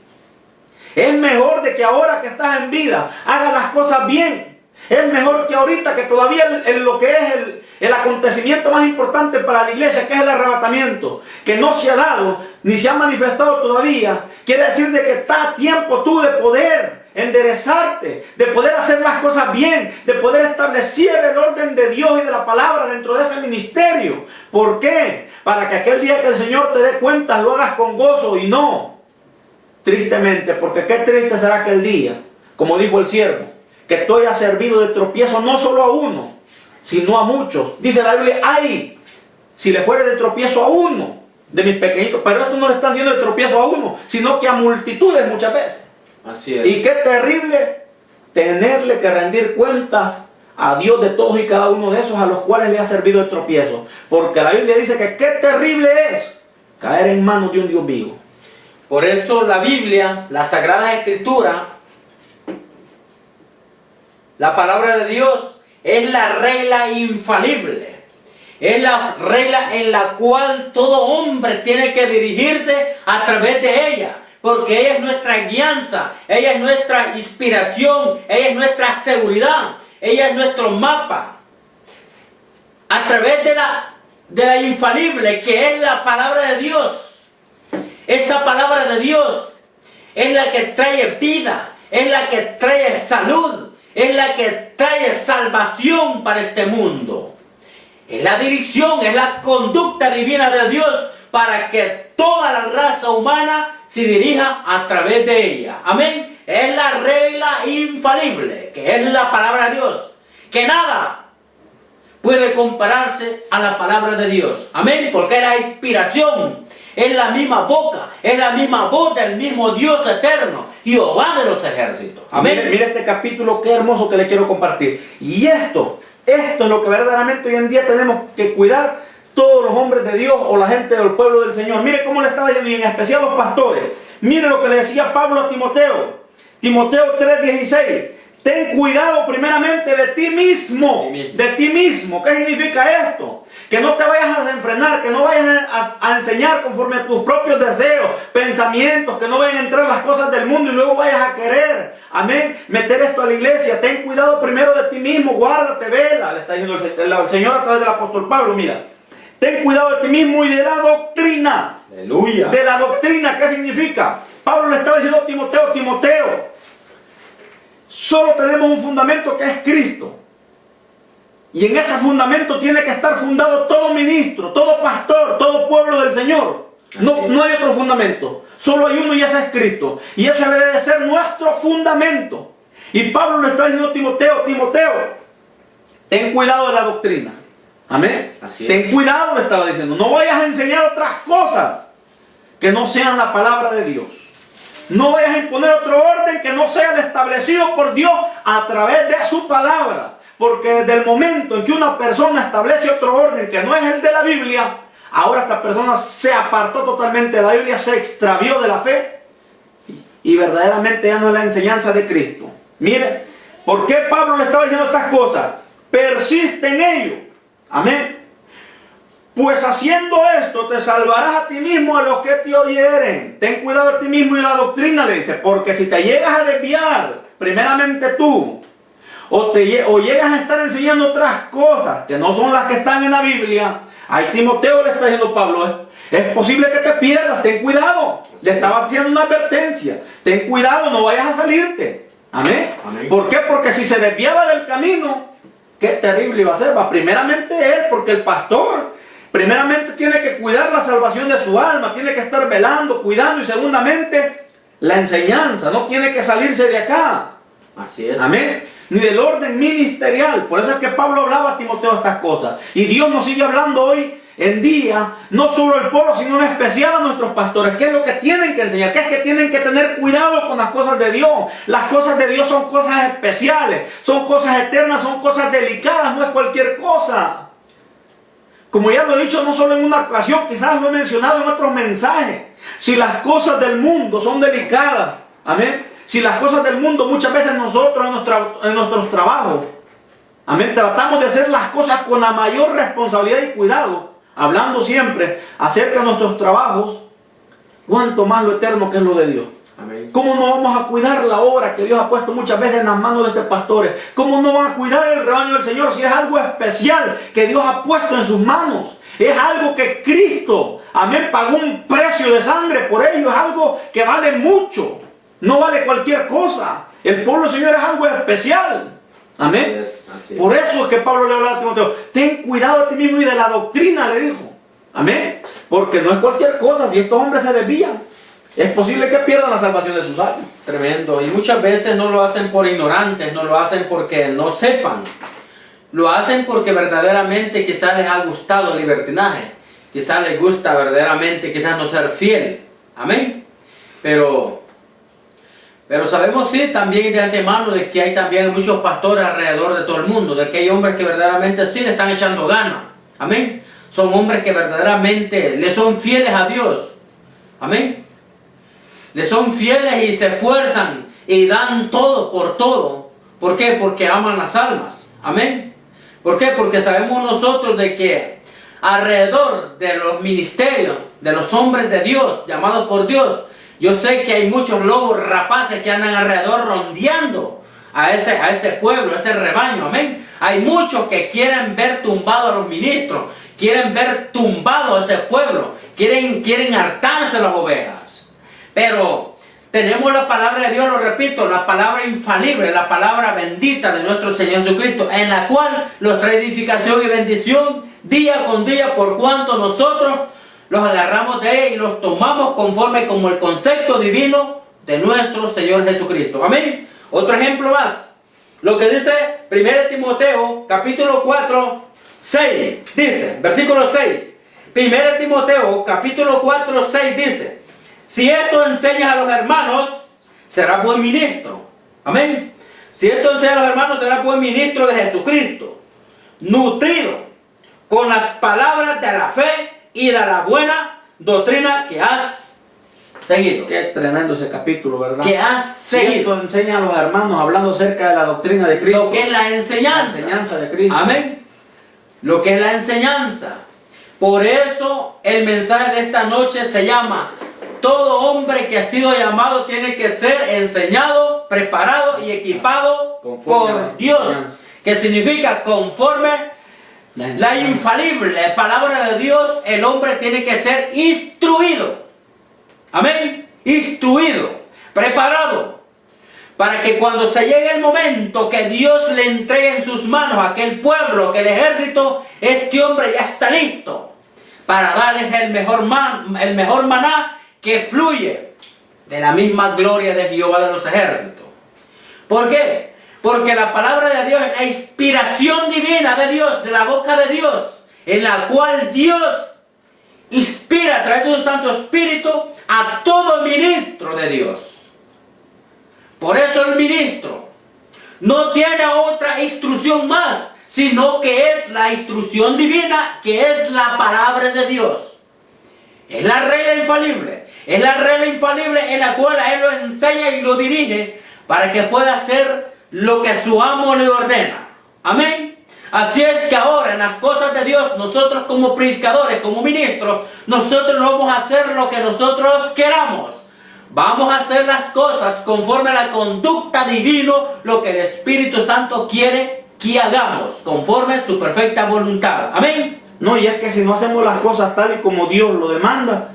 Es mejor de que ahora que estás en vida hagas las cosas bien. Es mejor que ahorita que todavía lo que es el acontecimiento más importante para la iglesia, que es el arrebatamiento, que no se ha dado ni se ha manifestado todavía, quiere decir de que está a tiempo tú de poder enderezarte, de poder hacer las cosas bien, de poder establecer el orden de Dios y de la palabra dentro de ese ministerio. ¿Por qué? Para que aquel día que el Señor te dé cuentas lo hagas con gozo y no tristemente, porque qué triste será aquel día, como dijo el siervo, que tú hayas servido de tropiezo no solo a uno, sino a muchos. Dice la Biblia, ay, si le fuere de tropiezo a uno de mis pequeñitos, pero esto no le está haciendo de tropiezo a uno, sino que a multitudes muchas veces. Así es. Y qué terrible tenerle que rendir cuentas a Dios de todos y cada uno de esos a los cuales le ha servido el tropiezo. Porque la Biblia dice que qué terrible es caer en manos de un Dios vivo. Por eso la Biblia, la Sagrada Escritura, la palabra de Dios, es la regla infalible. Es la regla en la cual todo hombre tiene que dirigirse a través de ella. Porque ella es nuestra guianza, ella es nuestra inspiración, ella es nuestra seguridad, ella es nuestro mapa. A través de la infalible, que es la palabra de Dios. Esa palabra de Dios es la que trae vida, es la que trae salud, es la que trae salvación para este mundo. Es la dirección, es la conducta divina de Dios para que toda la raza humana se dirija a través de ella. Amén. Es la regla infalible, que es la palabra de Dios. Que nada puede compararse a la palabra de Dios. Amén. Porque es la inspiración, es la misma boca, es la misma voz del mismo Dios eterno, Jehová de los ejércitos. Amén. Mire este capítulo, qué hermoso que le quiero compartir. Y esto es lo que verdaderamente hoy en día tenemos que cuidar todos los hombres de Dios o la gente del pueblo del Señor. Mire cómo le estaba diciendo, y en especial los pastores. Mire lo que le decía Pablo a Timoteo. Timoteo 3:16. Ten cuidado primeramente de ti mismo. De ti mismo. ¿Qué significa esto? Que no te vayas a desenfrenar, que no vayas a enseñar conforme a tus propios deseos, pensamientos, que no vayan a entrar las cosas del mundo y luego vayas a querer, amén, meter esto a la iglesia. Ten cuidado primero de ti mismo, guárdate, vela, le está diciendo el Señor a través del apóstol Pablo. Mira, ten cuidado de ti mismo y de la doctrina. Aleluya. De la doctrina, ¿qué significa? Pablo le estaba diciendo a Timoteo, solo tenemos un fundamento que es Cristo. Y en ese fundamento tiene que estar fundado todo ministro, todo pastor, todo pueblo del Señor. No hay otro fundamento. Solo hay uno y ese es Cristo. Y ese debe de ser nuestro fundamento. Y Pablo le está diciendo a Timoteo, ten cuidado de la doctrina. Amén. Ten cuidado, le estaba diciendo. No vayas a enseñar otras cosas que no sean la palabra de Dios. No vayas a imponer otro orden que no sea el establecido por Dios a través de su palabra. Porque desde el momento en que una persona establece otro orden que no es el de la Biblia, ahora esta persona se apartó totalmente de la Biblia, se extravió de la fe y verdaderamente ya no es la enseñanza de Cristo. Mire, ¿por qué Pablo le estaba diciendo estas cosas? Persiste en ello. Amén. Pues haciendo esto te salvarás a ti mismo a los que te oyeren. Ten cuidado de ti mismo y la doctrina, le dice, porque si te llegas a desviar, primeramente tú, o llegas a estar enseñando otras cosas que no son las que están en la Biblia, ahí Timoteo le está diciendo Pablo, es posible que te pierdas, ten cuidado. Le estaba haciendo una advertencia, ten cuidado, no vayas a salirte. Amén. Amén. ¿Por qué? Porque si se desviaba del camino, qué terrible iba a ser. Primeramente él, porque el pastor primeramente tiene que cuidar la salvación de su alma, tiene que estar velando, cuidando, y segundamente la enseñanza, no tiene que salirse de acá. Así es. Amén. Ni del orden ministerial. Por eso es que Pablo hablaba a Timoteo estas cosas. Y Dios nos sigue hablando hoy en día, no solo al pueblo, sino en especial a nuestros pastores. ¿Qué es lo que tienen que enseñar? ¿Qué es que tienen que tener cuidado con las cosas de Dios? Las cosas de Dios son cosas especiales, son cosas eternas, son cosas delicadas, no es cualquier cosa. Como ya lo he dicho no solo en una ocasión, quizás lo he mencionado en otros mensajes. Si las cosas del mundo son delicadas, amén. Si las cosas del mundo muchas veces nosotros en nuestros trabajos, amén, tratamos de hacer las cosas con la mayor responsabilidad y cuidado, hablando siempre acerca de nuestros trabajos, cuánto más lo eterno que es lo de Dios. Amén. ¿Cómo no vamos a cuidar la obra que Dios ha puesto muchas veces en las manos de estos pastores? ¿Cómo no van a cuidar el rebaño del Señor si es algo especial que Dios ha puesto en sus manos? Es algo que Cristo, amén, pagó un precio de sangre por ello. Es algo que vale mucho. No vale cualquier cosa. El pueblo del Señor es algo especial. Amén. Así es. Por eso es que Pablo le hablaba a Timoteo. Ten cuidado de ti mismo y de la doctrina, le dijo. Amén. Porque no es cualquier cosa. Si estos hombres se desvían, es posible que pierdan la salvación de sus almas. Tremendo. Y muchas veces no lo hacen por ignorantes, no lo hacen porque no sepan. Lo hacen porque verdaderamente quizás les ha gustado el libertinaje. Quizás les gusta verdaderamente quizás no ser fiel. Amén. Pero sabemos sí también de antemano de que hay también muchos pastores alrededor de todo el mundo. De que hay hombres que verdaderamente sí le están echando ganas. Amén. Son hombres que verdaderamente le son fieles a Dios. Amén. Le son fieles y se esfuerzan y dan todo por todo. ¿Por qué? Porque aman las almas. Amén. ¿Por qué? Porque sabemos nosotros de que alrededor de los ministerios, de los hombres de Dios, llamados por Dios, yo sé que hay muchos lobos rapaces que andan alrededor rondeando a ese pueblo, a ese rebaño. Amén. Hay muchos que quieren ver tumbado a los ministros, quieren ver tumbado a ese pueblo, quieren hartarse las ovejas. Pero tenemos la palabra de Dios, lo repito, la palabra infalible, la palabra bendita de nuestro Señor Jesucristo, en la cual nos trae edificación y bendición día con día, por cuanto nosotros los agarramos de él y los tomamos conforme como el concepto divino de nuestro Señor Jesucristo. Amén. Otro ejemplo más. Lo que dice 1 Timoteo, capítulo 4, 6. Dice, versículo 6. 1 Timoteo, capítulo 4, 6 dice: si esto enseñas a los hermanos, serás buen ministro. Amén. Si esto enseñas a los hermanos, serás buen ministro de Jesucristo, nutrido con las palabras de la fe y de la buena doctrina que has seguido. Qué tremendo ese capítulo, ¿verdad? Que has seguido. Si esto enseña a los hermanos hablando acerca de la doctrina de Cristo. Lo que es la enseñanza. La enseñanza de Cristo. Amén. Lo que es la enseñanza. Por eso el mensaje de esta noche se llama: todo hombre que ha sido llamado tiene que ser enseñado, preparado y equipado por Dios. Que significa conforme la infalible palabra de Dios. El hombre tiene que ser instruido. Amén. Instruido, preparado, para que cuando se llegue el momento que Dios le entregue en sus manos a aquel pueblo, aquel ejército, este hombre ya está listo para darles el mejor maná que fluye de la misma gloria de Jehová de los ejércitos. ¿Por qué? Porque la palabra de Dios es la inspiración divina de Dios, de la boca de Dios, en la cual Dios inspira a través de un Santo Espíritu a todo ministro de Dios. Por eso el ministro no tiene otra instrucción más, sino que es la instrucción divina, que es la palabra de Dios. Es la regla infalible. Es la regla infalible en la cual a él lo enseña y lo dirige para que pueda hacer lo que su amo le ordena. Amén. Así es que ahora en las cosas de Dios, nosotros como predicadores, como ministros, nosotros no vamos a hacer lo que nosotros queramos. Vamos a hacer las cosas conforme a la conducta divina, lo que el Espíritu Santo quiere que hagamos, conforme a su perfecta voluntad. Amén. No, y es que si no hacemos las cosas tal y como Dios lo demanda,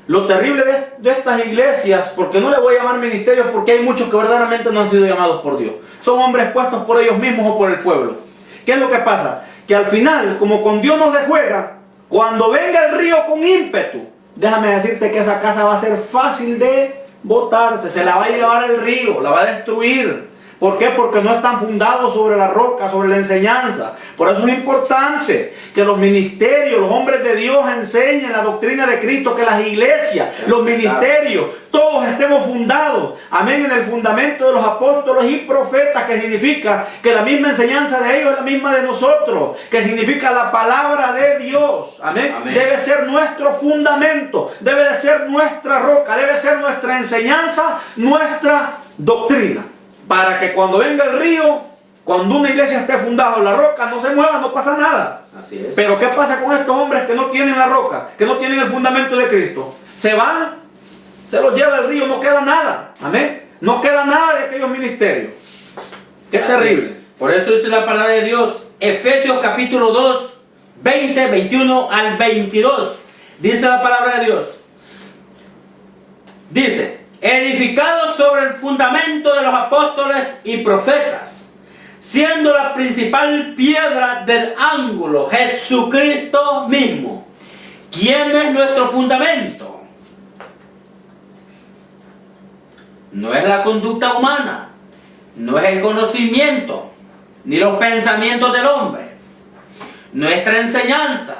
lo terrible de estas iglesias, porque no le voy a llamar ministerios, porque hay muchos que verdaderamente no han sido llamados por Dios. Son hombres puestos por ellos mismos o por el pueblo. ¿Qué es lo que pasa? Que al final, como con Dios no se juega, cuando venga el río con ímpetu, déjame decirte que esa casa va a ser fácil de botarse, se la va a llevar el río, la va a destruir. ¿Por qué? Porque no están fundados sobre la roca, sobre la enseñanza. Por eso es importante que los ministerios, los hombres de Dios enseñen la doctrina de Cristo, que las iglesias, los ministerios, todos estemos fundados, amén, en el fundamento de los apóstoles y profetas, que significa que la misma enseñanza de ellos es la misma de nosotros, que significa la palabra de Dios, amén, amén. Debe ser nuestro fundamento, debe de ser nuestra roca, debe ser nuestra enseñanza, nuestra doctrina. Para que cuando venga el río, cuando una iglesia esté fundada en la roca, no se mueva, no pasa nada. Así es. Pero ¿qué pasa con estos hombres que no tienen la roca, que no tienen el fundamento de Cristo? Se van, se los lleva el río, no queda nada. Amén. No queda nada de aquellos ministerios. Qué terrible. Por eso dice la palabra de Dios, Efesios capítulo 2, 20, 21 al 22. Dice la palabra de Dios. Dice: edificados sobre el fundamento de los apóstoles y profetas, siendo la principal piedra del ángulo Jesucristo mismo. ¿Quién es nuestro fundamento? No es la conducta humana, no es el conocimiento, ni los pensamientos del hombre. Nuestra enseñanza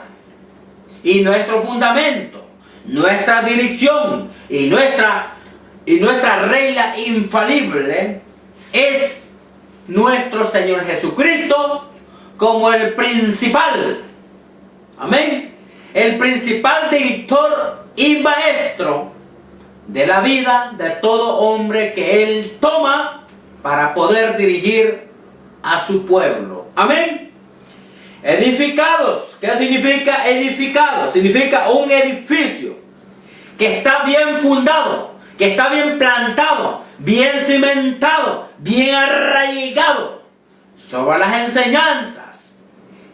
y nuestro fundamento, nuestra dirección y nuestra regla infalible es nuestro Señor Jesucristo como el principal, amén, el principal director y maestro de la vida de todo hombre que Él toma para poder dirigir a su pueblo, amén. Edificados, ¿qué significa edificado? Significa un edificio que está bien fundado, que está bien plantado, bien cimentado, bien arraigado sobre las enseñanzas,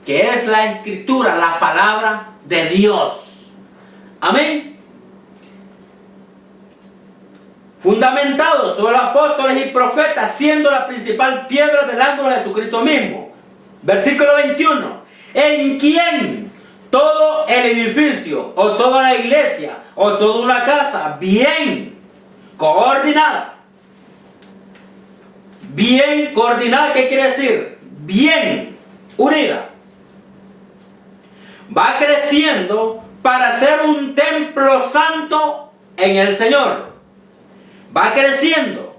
que es la Escritura, la palabra de Dios. Amén. Fundamentado sobre los apóstoles y profetas, siendo la principal piedra del ángulo de Jesucristo mismo. Versículo 21. En quien todo el edificio, o toda la iglesia, o toda una casa, bien coordinada. Bien coordinada, ¿qué quiere decir? Bien unida. Va creciendo para ser un templo santo en el Señor. Va creciendo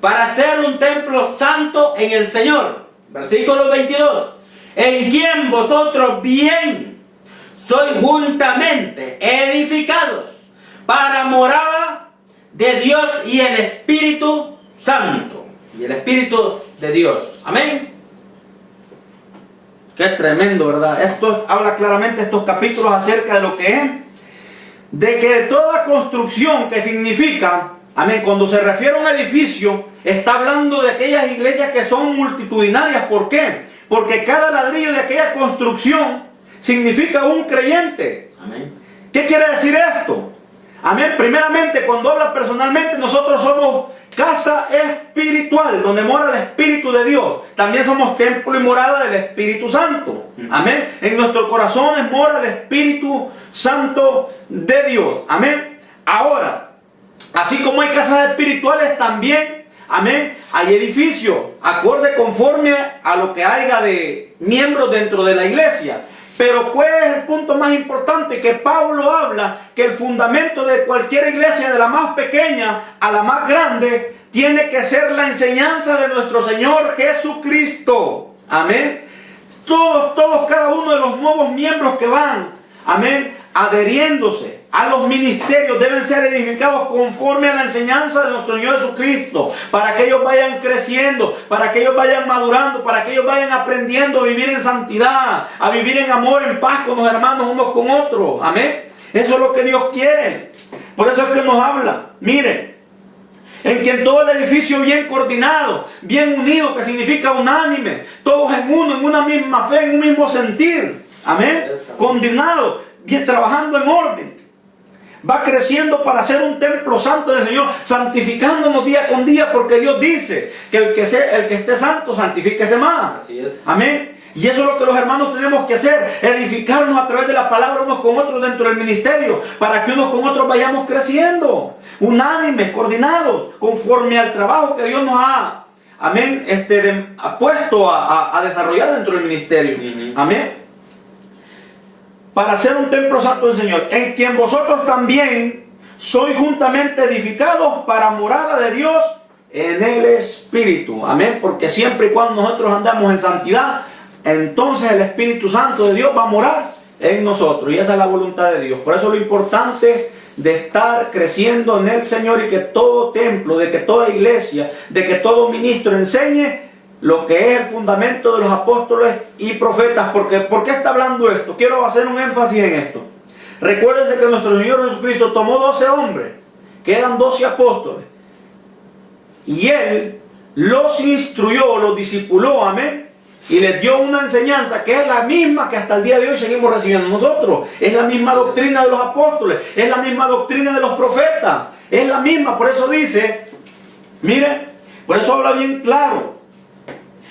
para ser un templo santo en el Señor. Versículo 22. En quien vosotros bien sois juntamente edificados para morada de Dios y el Espíritu Santo. Y el Espíritu de Dios. Amén. Qué tremendo, ¿verdad? Esto habla claramente, estos capítulos, acerca de lo que es, de que toda construcción que significa, amén, cuando se refiere a un edificio, está hablando de aquellas iglesias que son multitudinarias. ¿Por qué? Porque cada ladrillo de aquella construcción significa un creyente. Amén. ¿Qué quiere decir esto? Amén. Primeramente, cuando habla personalmente, nosotros somos casa espiritual, donde mora el Espíritu de Dios. También somos templo y morada del Espíritu Santo. Amén. En nuestros corazones mora el Espíritu Santo de Dios. Amén. Ahora, así como hay casas espirituales, también, amén, hay edificios, acorde conforme a lo que haya de miembros dentro de la iglesia. Pero ¿cuál es el punto más importante? Que Pablo habla que el fundamento de cualquier iglesia, de la más pequeña a la más grande, tiene que ser la enseñanza de nuestro Señor Jesucristo. Amén. Todos, cada uno de los nuevos miembros que van, amén, adheriéndose a los ministerios, deben ser edificados conforme a la enseñanza de nuestro Señor Jesucristo, para que ellos vayan creciendo, para que ellos vayan madurando, para que ellos vayan aprendiendo a vivir en santidad, a vivir en amor, en paz con los hermanos unos con otros. Amén. Eso es lo que Dios quiere. Por eso es que nos habla, miren, en quien todo el edificio bien coordinado, bien unido, que significa unánime, todos en uno, en una misma fe, en un mismo sentir. Amén. Coordinado, bien, trabajando en orden, va creciendo para ser un templo santo del Señor, santificándonos día con día, porque Dios dice que el que esté santo, santifíquese más. Así es. Amén. Y eso es lo que los hermanos tenemos que hacer, edificarnos a través de la palabra unos con otros dentro del ministerio, para que unos con otros vayamos creciendo, unánimes, coordinados, conforme al trabajo que Dios nos ha, amén, ha puesto a desarrollar dentro del ministerio. Amén. Para ser un templo santo del Señor, en quien vosotros también sois juntamente edificados para morada de Dios en el Espíritu. Amén. Porque siempre y cuando nosotros andamos en santidad, entonces el Espíritu Santo de Dios va a morar en nosotros. Y esa es la voluntad de Dios. Por eso lo importante de estar creciendo en el Señor, y que todo templo, de que toda iglesia, de que todo ministro enseñe lo que es el fundamento de los apóstoles y profetas. Porque, ¿por qué está hablando esto? Quiero hacer un énfasis en esto. Recuérdense que nuestro Señor Jesucristo tomó 12 hombres, que eran 12 apóstoles, y Él los instruyó, los discipuló, amén, y les dio una enseñanza que es la misma que hasta el día de hoy seguimos recibiendo nosotros. Es la misma doctrina de los apóstoles, es la misma doctrina de los profetas, es la misma. Por eso dice, mire, por eso habla bien claro: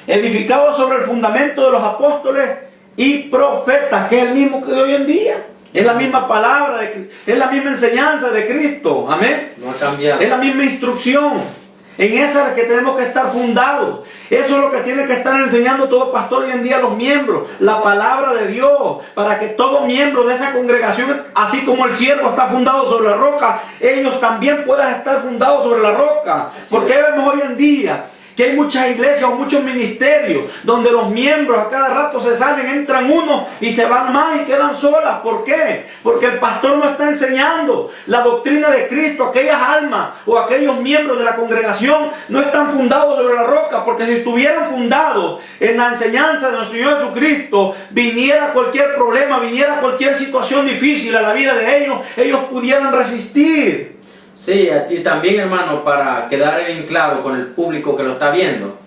edificado sobre el fundamento de los apóstoles y profetas, que es el mismo que de hoy en día. Es la misma palabra, es la misma enseñanza de Cristo. Amén. No ha cambiado. Es la misma instrucción. En esa es la que tenemos que estar fundados. Eso es lo que tiene que estar enseñando todo pastor hoy en día a los miembros. La palabra de Dios. Para que todo miembro de esa congregación, así como el siervo está fundado sobre la roca, ellos también puedan estar fundados sobre la roca. Porque vemos hoy en día que hay muchas iglesias o muchos ministerios donde los miembros a cada rato se salen, entran unos y se van más y quedan solas. ¿Por qué? Porque el pastor no está enseñando la doctrina de Cristo. Aquellas almas o aquellos miembros de la congregación no están fundados sobre la roca, porque si estuvieran fundados en la enseñanza de nuestro Señor Jesucristo, viniera cualquier problema, viniera cualquier situación difícil a la vida de ellos, ellos pudieran resistir. Sí, y también, hermano, para quedar bien claro con el público que lo está viendo,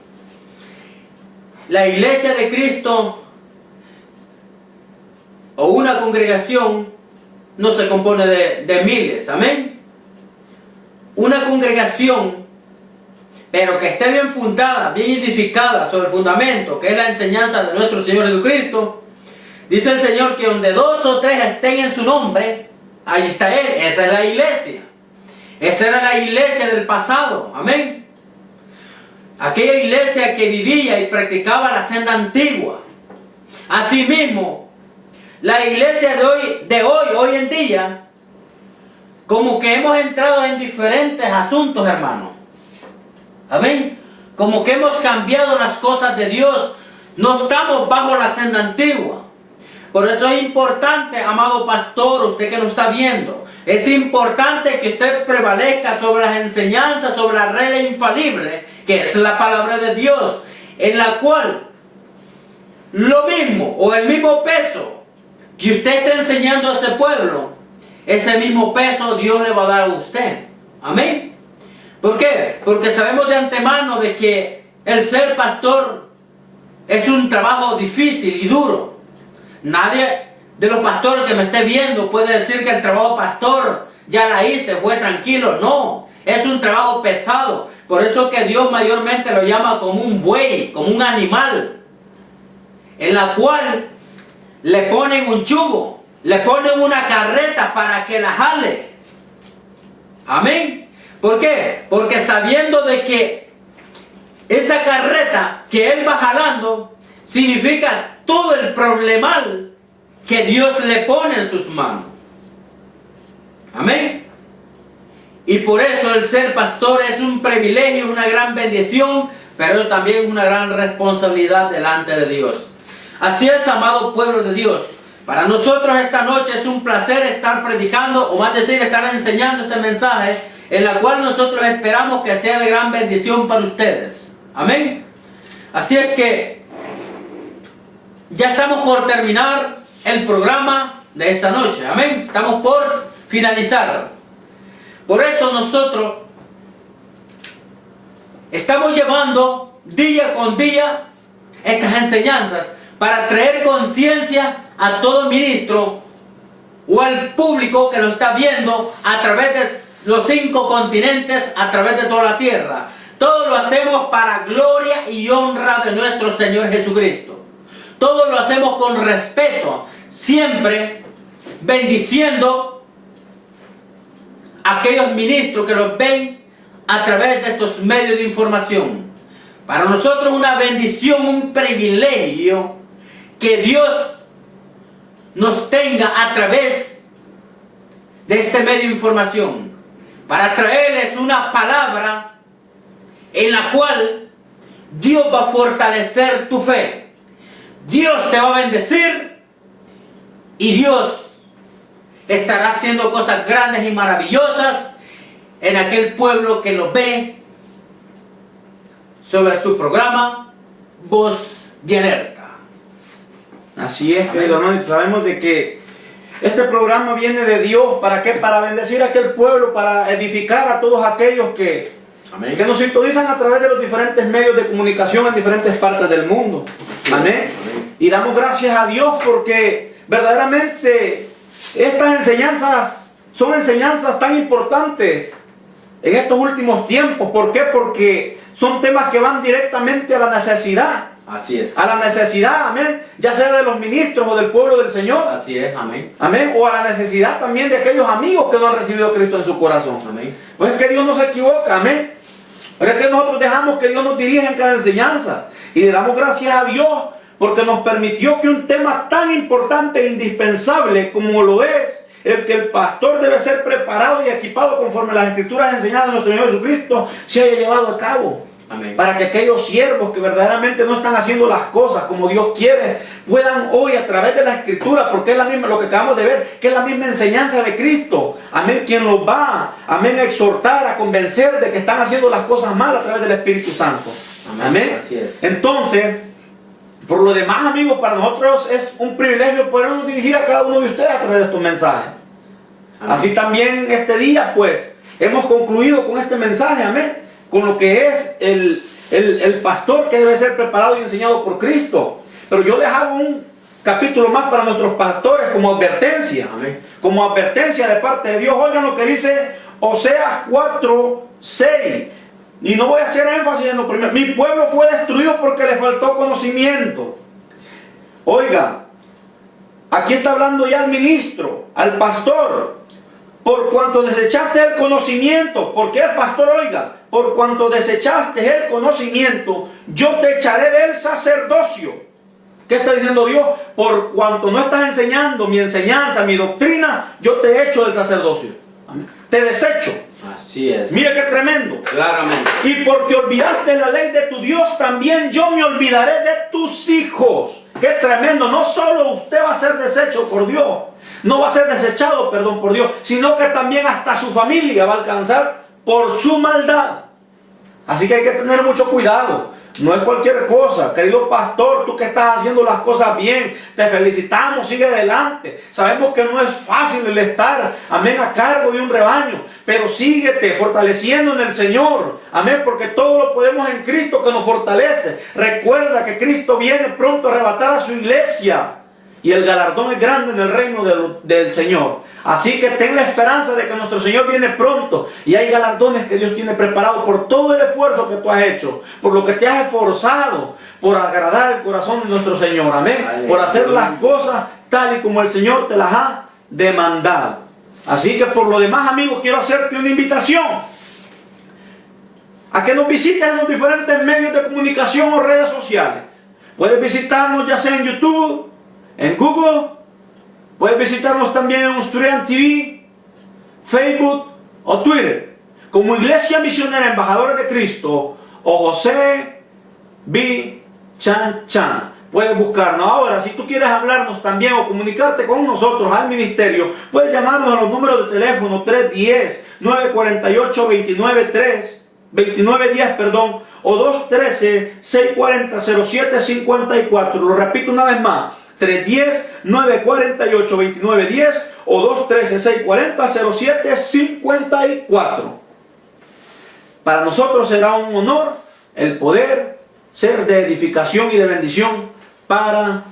la iglesia de Cristo o una congregación no se compone de miles, amén. Una congregación, pero que esté bien fundada, bien edificada sobre el fundamento, que es la enseñanza de nuestro Señor Jesucristo. Dice el Señor que donde 2 o 3 estén en su nombre, ahí está Él. Esa es la iglesia. Esa era la iglesia del pasado, amén. Aquella iglesia que vivía y practicaba la senda antigua. Asimismo, la iglesia de hoy en día, como que hemos entrado en diferentes asuntos, hermano. Amén. Como que hemos cambiado las cosas de Dios. No estamos bajo la senda antigua. Por eso es importante, amado pastor, usted que nos está viendo, es importante que usted prevalezca sobre las enseñanzas, sobre la regla infalible, que es la palabra de Dios, en la cual lo mismo o el mismo peso que usted está enseñando a ese pueblo, ese mismo peso Dios le va a dar a usted. Amén. ¿Por qué? Porque sabemos de antemano de que el ser pastor es un trabajo difícil y duro. Nadie de los pastores que me esté viendo puede decir que el trabajo pastor ya la hice, fue tranquilo. No, es un trabajo pesado, Por eso que Dios mayormente lo llama como un buey, como un animal, en la cual le ponen un yugo, le ponen una carreta para que la jale. Amén. ¿Por qué? Porque sabiendo de que esa carreta que él va jalando significa todo el problemal que Dios le pone en sus manos. Amén. Y por eso el ser pastor es un privilegio, una gran bendición, pero también una gran responsabilidad delante de Dios. Así es, amado pueblo de Dios. Para nosotros esta noche es un placer estar predicando, o más decir, estar enseñando este mensaje, en la cual nosotros esperamos que sea de gran bendición para ustedes. Amén. Así es que ya estamos por terminar el programa de esta noche. Amén. Estamos por finalizar. Por eso nosotros estamos llevando día con día estas enseñanzas para traer conciencia a todo ministro o al público que lo está viendo a través de los 5 continentes, a través de toda la tierra. Todo lo hacemos para gloria y honra de nuestro Señor Jesucristo. Todo lo hacemos con respeto, siempre bendiciendo a aquellos ministros que los ven a través de estos medios de información. Para nosotros una bendición, un privilegio que Dios nos tenga a través de este medio de información, para traerles una palabra en la cual Dios va a fortalecer tu fe. Dios te va a bendecir y Dios estará haciendo cosas grandes y maravillosas en aquel pueblo que lo ve sobre su programa Voz de Alerta. Así es, querido hermano, sabemos de que este programa viene de Dios. ¿Para qué? Para bendecir a aquel pueblo, para edificar a todos aquellos que nos sintonizan a través de los diferentes medios de comunicación en diferentes partes del mundo. Amén. Y damos gracias a Dios porque verdaderamente estas enseñanzas son enseñanzas tan importantes en estos últimos tiempos. ¿Por qué? Porque son temas que van directamente a la necesidad. Así es. A la necesidad, amén, ya sea de los ministros o del pueblo del Señor. Así es, amén. Amén, o a la necesidad también de aquellos amigos que no han recibido a Cristo en su corazón. Amén. Pues es que Dios no se equivoca, amén. Pero es que nosotros dejamos que Dios nos dirija en cada enseñanza. Y le damos gracias a Dios porque nos permitió que un tema tan importante e indispensable como lo es el que el pastor debe ser preparado y equipado conforme a las escrituras enseñadas de nuestro Señor Jesucristo se haya llevado a cabo. Amén. Para que aquellos siervos que verdaderamente no están haciendo las cosas como Dios quiere, puedan hoy a través de la escritura, porque es la misma, lo que acabamos de ver, que es la misma enseñanza de Cristo, amén, quien los va, amén, a exhortar, a convencer de que están haciendo las cosas mal a través del Espíritu Santo. Amén. Amén. Así es. Entonces, por lo demás, amigos, para nosotros es un privilegio podernos dirigir a cada uno de ustedes a través de estos mensajes. Amén. Así también este día, pues, hemos concluido con este mensaje, amén, con lo que es el pastor que debe ser preparado y enseñado por Cristo. Pero yo les hago un capítulo más para nuestros pastores como advertencia. Amén. Como advertencia de parte de Dios. Oigan lo que dice Oseas 4:6. Y no voy a hacer énfasis en lo primero. Mi pueblo fue destruido porque le faltó conocimiento. Oiga, aquí está hablando ya el ministro, al pastor. Por cuanto desechaste el conocimiento, porque el pastor, oiga, por cuanto desechaste el conocimiento, yo te echaré del sacerdocio. ¿Qué está diciendo Dios? Por cuanto no estás enseñando mi enseñanza, mi doctrina, yo te echo del sacerdocio. Amén. Te desecho. Así es. Mira qué tremendo. Claramente. Y porque olvidaste la ley de tu Dios, también yo me olvidaré de tus hijos. Qué tremendo. No solo usted va a ser deshecho por Dios, no va a ser desechado, perdón, por Dios, sino que también hasta su familia va a alcanzar por su maldad. Así que hay que tener mucho cuidado. No es cualquier cosa. Querido pastor, tú que estás haciendo las cosas bien, te felicitamos, sigue adelante. Sabemos que no es fácil el estar, amén, a cargo de un rebaño, pero síguete fortaleciendo en el Señor, amén, porque todo lo podemos en Cristo que nos fortalece. Recuerda que Cristo viene pronto a arrebatar a su iglesia. Y el galardón es grande en el reino del Señor. Así que ten la esperanza de que nuestro Señor viene pronto. Y hay galardones que Dios tiene preparados por todo el esfuerzo que tú has hecho. Por lo que te has esforzado. Por agradar el corazón de nuestro Señor. Amén. Aleluya. Por hacer las cosas tal y como el Señor te las ha demandado. Así que por lo demás, amigos, quiero hacerte una invitación. A que nos visites en los diferentes medios de comunicación o redes sociales. Puedes visitarnos ya sea en YouTube, en Google, puedes visitarnos también en Usturian TV, Facebook o Twitter, como Iglesia Misionera Embajadores de Cristo o José B. Chan Chan. Puedes buscarnos. Ahora, si tú quieres hablarnos también o comunicarte con nosotros al ministerio, puedes llamarnos a los números de teléfono 310-948-2910, o 213-640-0754. Lo repito una vez más. 310-948-2910 o 213-640-0754. Para nosotros será un honor el poder ser de edificación y de bendición para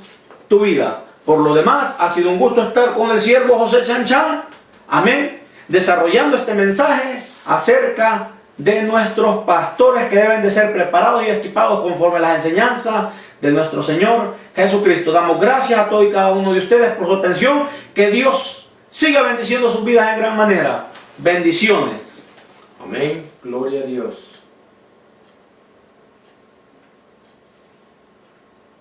tu vida. Por lo demás, ha sido un gusto estar con el siervo José Chan Chan. Amén. Desarrollando este mensaje acerca de nuestros pastores que deben de ser preparados y equipados conforme a las enseñanzas de nuestro Señor Jesucristo. Damos gracias a todos y cada uno de ustedes por su atención. Que Dios siga bendiciendo sus vidas en gran manera. Bendiciones. Amén. Gloria a Dios.